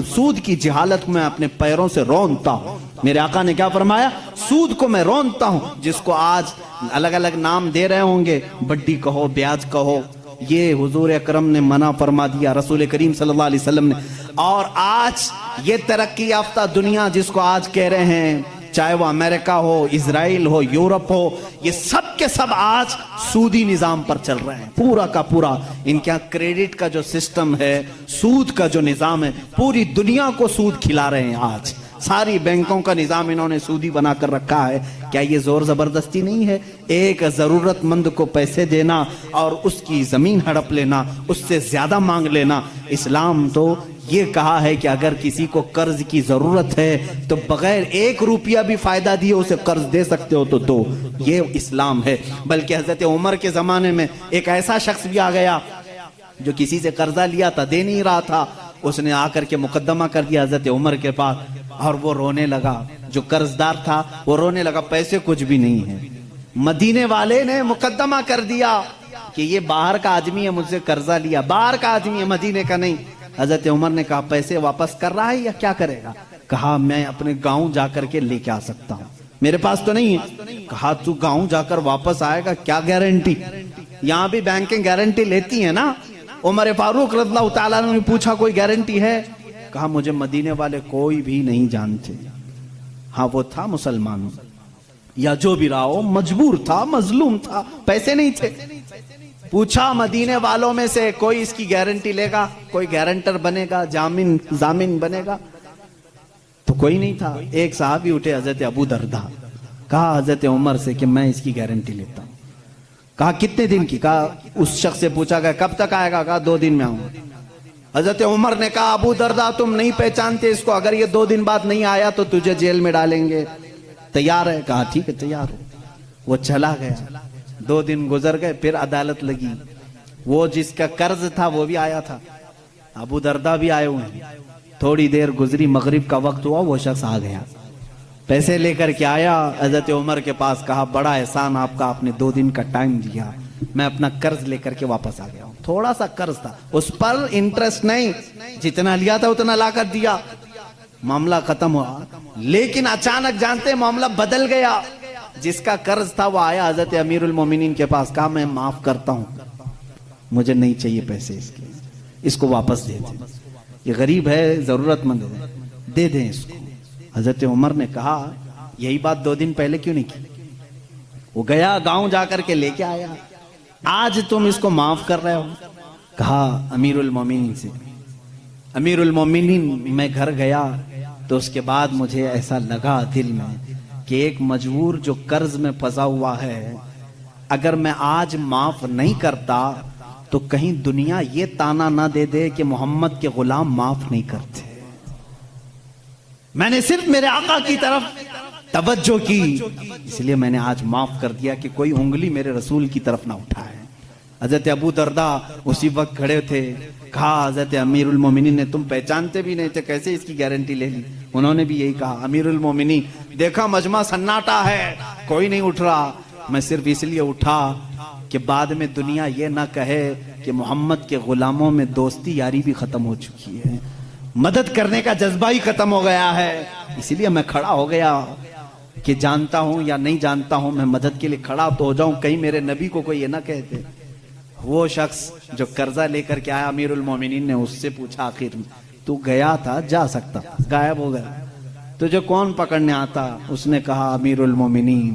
سود کی جہالت میں اپنے پیروں سے رونتا ہوں۔ میرے آقا نے کیا فرمایا؟ سود کو میں رونتا ہوں، جس کو آج الگ الگ نام دے رہے ہوں گے، بڈی کہو، بیاج کہو، یہ حضور اکرم نے منع فرما دیا، رسول کریم صلی اللہ علیہ وسلم نے۔ اور آج یہ ترقی یافتہ دنیا جس کو آج کہہ رہے ہیں، چاہے وہ امریکہ ہو، اسرائیل ہو، یورپ ہو، یہ سب کے سب آج سودی نظام پر چل رہے ہیں، پورا کا پورا۔ ان کے یہاں کریڈٹ کا جو سسٹم ہے، سود کا جو نظام ہے، پوری دنیا کو سود کھلا رہے ہیں آج۔ ساری بینکوں کا نظام انہوں نے سودی بنا کر رکھا ہے۔ کیا یہ زور زبردستی نہیں ہے؟ ایک ضرورت مند کو پیسے دینا اور اس کی زمین ہڑپ لینا، اس سے زیادہ مانگ لینا۔ اسلام تو یہ کہا ہے کہ اگر کسی کو قرض کی ضرورت ہے تو بغیر 1 روپیہ بھی فائدہ دیے اسے قرض دے سکتے ہو تو دو، یہ اسلام ہے۔ بلکہ حضرت عمر کے زمانے میں ایک ایسا شخص بھی آ گیا جو کسی سے قرضہ لیا تھا، دے نہیں رہا تھا، اس نے آ کر کے مقدمہ کر دیا حضرت عمر کے پاس، اور وہ رونے لگا، جو قرض دار تھا وہ رونے لگا، پیسے کچھ بھی نہیں ہیں۔ مدینے والے نے مقدمہ کر دیا کہ یہ باہر کا آدمی ہے، مجھ سے قرضہ لیا، باہر کا آدمی ہے، مدینے کا نہیں۔ حضرت عمر نے کہا پیسے واپس کر رہا ہے یا کیا کرے گا؟ کہا میں اپنے گاؤں جا کر کے لے کے آ سکتا ہوں، میرے پاس تو نہیں ہے۔ کہا تو گاؤں جا کر واپس آئے گا؟ کیا گارنٹی؟ یہاں بھی بینکیں گارنٹی لیتی ہیں نا۔ عمر فاروق رضی اللہ تعالیٰ نے پوچھا کوئی گارنٹی ہے؟ کہا مجھے مدینے والے کوئی بھی نہیں جانتے۔ ہاں وہ تھا مسلمان، یا جو بھی رہا ہو، مجبور تھا، مظلوم تھا، پیسے نہیں تھے۔ پوچھا مدینے والوں میں سے کوئی اس کی گارنٹی لے گا، کوئی گارنٹر بنے گا، ضامن بنے گا؟ تو کوئی نہیں تھا۔ ایک صحابی اٹھے حضرت ابو دردہ، کہا حضرت عمر سے کہ میں اس کی گارنٹی لیتا ہوں۔ کہا کتنے دن کی؟ کہا اس شخص سے پوچھا گیا کب تک آئے گا؟ کہا 2 دن میں آؤں گا۔ حضرت عمر نے کہا ابو دردہ تم نہیں پہچانتے اس کو، اگر یہ 2 دن بعد نہیں آیا تو تجھے جیل میں ڈالیں گے، تیار ہے؟ کہا ٹھیک ہے تیار ہو۔ وہ چلا گیا، 2 دن گزر گئے، پھر عدالت لگی۔ وہ جس کا قرض تھا وہ بھی آیا تھا، ابو دردہ بھی آئے ہوئے ہیں۔ تھوڑی دیر گزری، مغرب کا وقت ہوا، وہ شخص آ گیا، پیسے لے کر کے آیا حضرت عمر کے پاس، کہا بڑا احسان آپ کا، آپ نے 2 دن کا ٹائم دیا، میں اپنا قرض لے کر کے واپس آ گیا ہوں۔ تھوڑا سا قرض تھا، اس پر انٹرسٹ نہیں، جتنا لیا تھا اتنا لا کر دیا، معاملہ ختم ہوا۔ لیکن اچانک جانتے معاملہ بدل گیا۔ جس کا قرض تھا وہ آیا حضرت امیر المومنین کے پاس، کہا میں معاف کرتا ہوں، مجھے نہیں چاہیے پیسے اس کے، اس کو واپس دے دیں، یہ غریب ہے، ضرورت مند ہے، دے دیں اس کو۔ حضرت عمر نے کہا یہی بات 2 دن پہلے کیوں نہیں کی؟ وہ گیا گاؤں جا کر کے لے کے آیا، آج تم اس کو معاف کر رہے ہو؟ کہا امیر المومنین سے، امیر المومنین میں گھر گیا تو اس کے بعد مجھے ایسا لگا دل میں کہ ایک مجبور جو قرض میں پھنسا ہوا ہے، اگر میں آج معاف نہیں کرتا تو کہیں دنیا یہ تانا نہ دے دے کہ محمد کے غلام معاف نہیں کرتے۔ میں نے صرف میرے آقا کی طرف توجہ کی، اس لیے میں نے آج معاف کر دیا کہ کوئی انگلی میرے رسول کی طرف نہ اٹھائے۔ حضرت ابو دردہ اسی وقت کھڑے تھے، کہا حضرت امیر المومنین نے تم پہچانتے بھی نہیں تھے، کیسے اس کی گارنٹی لے لی؟ انہوں نے بھی یہی کہا، امیر المومنین دیکھا مجمع سناٹا ہے، کوئی نہیں اٹھ رہا، میں صرف اس لیے اٹھا کہ بعد میں دنیا یہ نہ کہے کہ محمد کے غلاموں میں دوستی یاری بھی ختم ہو چکی ہے، مدد کرنے کا جذبہ ہی ختم ہو گیا ہے، اسی لیے میں کھڑا ہو گیا کہ جانتا ہوں یا نہیں جانتا ہوں میں مدد کے لیے کھڑا تو ہو جاؤں، کہیں میرے نبی کو کوئی یہ نہ کہتے۔ وہ شخص جو قرضہ لے کر کے آیا امیر المومنین نے اس سے پوچھا آخر میں تو گیا تھا، جا سکتا، غائب ہو گیا، تجھے کون پکڑنے آتا؟ اس نے کہا امیر المومنین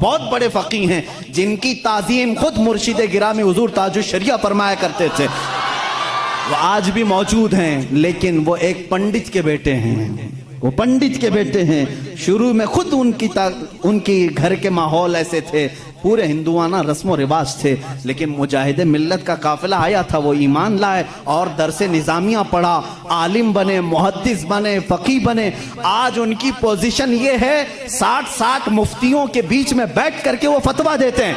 بہت بڑے فقیہ ہیں جن کی تعظیم خود مرشد گرامی حضور تاج الشریعہ فرمایا کرتے تھے، وہ آج بھی موجود ہیں، لیکن وہ ایک پنڈت کے بیٹے ہیں، وہ پنڈت کے بیٹے ہیں۔ شروع میں خود ان کی گھر کے ماحول ایسے تھے، پورے ہندوانہ رسم و رواج تھے، لیکن مجاہد ملت کا قافلہ آیا تھا، وہ ایمان لائے اور درس نظامیہ پڑھا، عالم بنے، محدث بنے، فقیہ بنے۔ آج ان کی پوزیشن یہ ہے 60 مفتیوں کے بیچ میں بیٹھ کر کے وہ فتویٰ دیتے ہیں۔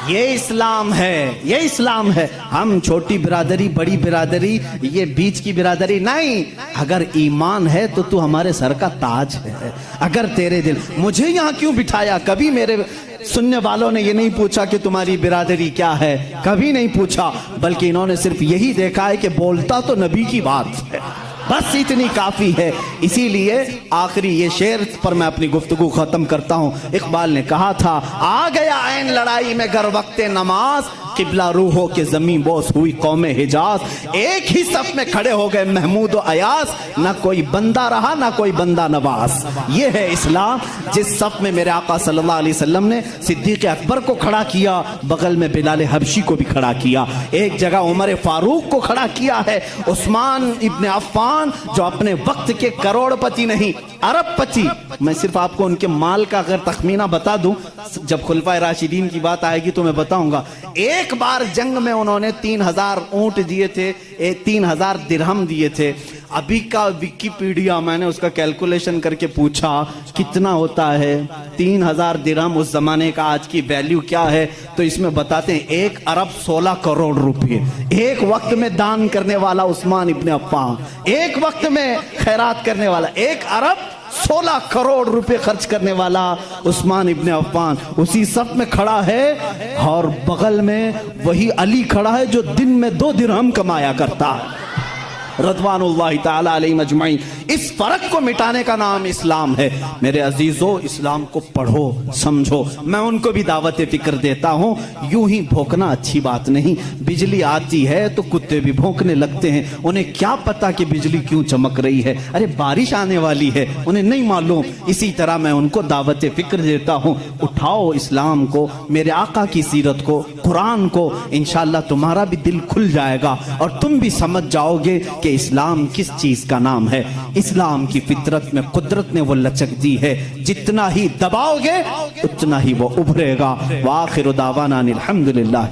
یہ اسلام ہے، یہ اسلام ہے۔ ہم چھوٹی برادری، بڑی برادری، یہ بیچ کی برادری نہیں۔ اگر ایمان ہے تو تو ہمارے سر کا تاج ہے۔ اگر تیرے دل، مجھے یہاں کیوں بٹھایا؟ کبھی میرے سننے والوں نے یہ نہیں پوچھا کہ تمہاری برادری کیا ہے، کبھی نہیں پوچھا، بلکہ انہوں نے صرف یہی دیکھا ہے کہ بولتا تو نبی کی بات ہے، بس اتنی کافی ہے۔ اسی لیے آخری یہ شعر پر میں اپنی گفتگو ختم کرتا ہوں۔ اقبال نے کہا تھا، آ گیا عین لڑائی میں گر وقت نماز، قبلہ روحوں کے زمین بوس ہوئی قوم حجاز، ایک ہی صف میں کھڑے ہو گئے محمود و ایاز، نہ کوئی بندہ رہا نہ کوئی بندہ نواز۔ یہ ہے اسلام، جس صف میں میرے آقا صلی اللہ علیہ وسلم نے صدیق اکبر کو کھڑا کیا، بغل میں بلال حبشی کو بھی کھڑا کیا، ایک جگہ عمر فاروق کو کھڑا کیا ہے، عثمان ابن عفان جو اپنے وقت کے کروڑ پتی نہیں، ارب پتی۔ میں صرف آپ کو ان کے مال کا اگر تخمینہ بتا دوں، جب خلفائے راشدین کی بات آئے گی تو میں بتاؤں گا۔ ایک بار جنگ میں انہوں نے 3000 اونٹ دیے تھے، 3000 درہم دیے تھے۔ ابھی کا ویکیپیڈیا میں نے اس کا کیلکولیشن کر کے پوچھا کتنا ہوتا ہے 3000 درہم اس زمانے کا، آج کی ویلیو کیا ہے، تو اس میں بتاتے ہیں 1 ارب 16 کروڑ روپے۔ ایک وقت میں دان کرنے والا عثمان ابن عفان، ایک وقت میں خیرات کرنے والا، 1 ارب 16 کروڑ روپے خرچ کرنے والا عثمان ابن عفان اسی صف میں کھڑا ہے، اور بغل میں وہی علی کھڑا ہے جو دن میں 2 درہم کمایا کرتا ہے، رضوان اللہ تعالی علیہ مجمعین۔ اس فرق کو مٹانے کا نام اسلام ہے۔ میرے عزیزو، اسلام کو پڑھو، سمجھو۔ میں ان کو بھی دعوت فکر دیتا ہوں، یوں ہی بھونکنا اچھی بات نہیں۔ بجلی آتی ہے تو کتے بھی بھونکنے لگتے ہیں، انہیں کیا پتا کہ بجلی کیوں چمک رہی ہے، ارے بارش آنے والی ہے، انہیں نہیں معلوم۔ اسی طرح میں ان کو دعوت فکر دیتا ہوں، اٹھاؤ اسلام کو، میرے آقا کی سیرت کو، قرآن کو، انشاءاللہ تمہارا بھی دل کھل جائے گا اور تم بھی سمجھ جاؤ گے کہ اسلام کس چیز کا نام ہے۔ اسلام کی فطرت میں قدرت نے وہ لچک دی ہے، جتنا ہی دباؤ گے اتنا ہی وہ ابھرے گا۔ وآخر دعوانا الحمدللہ۔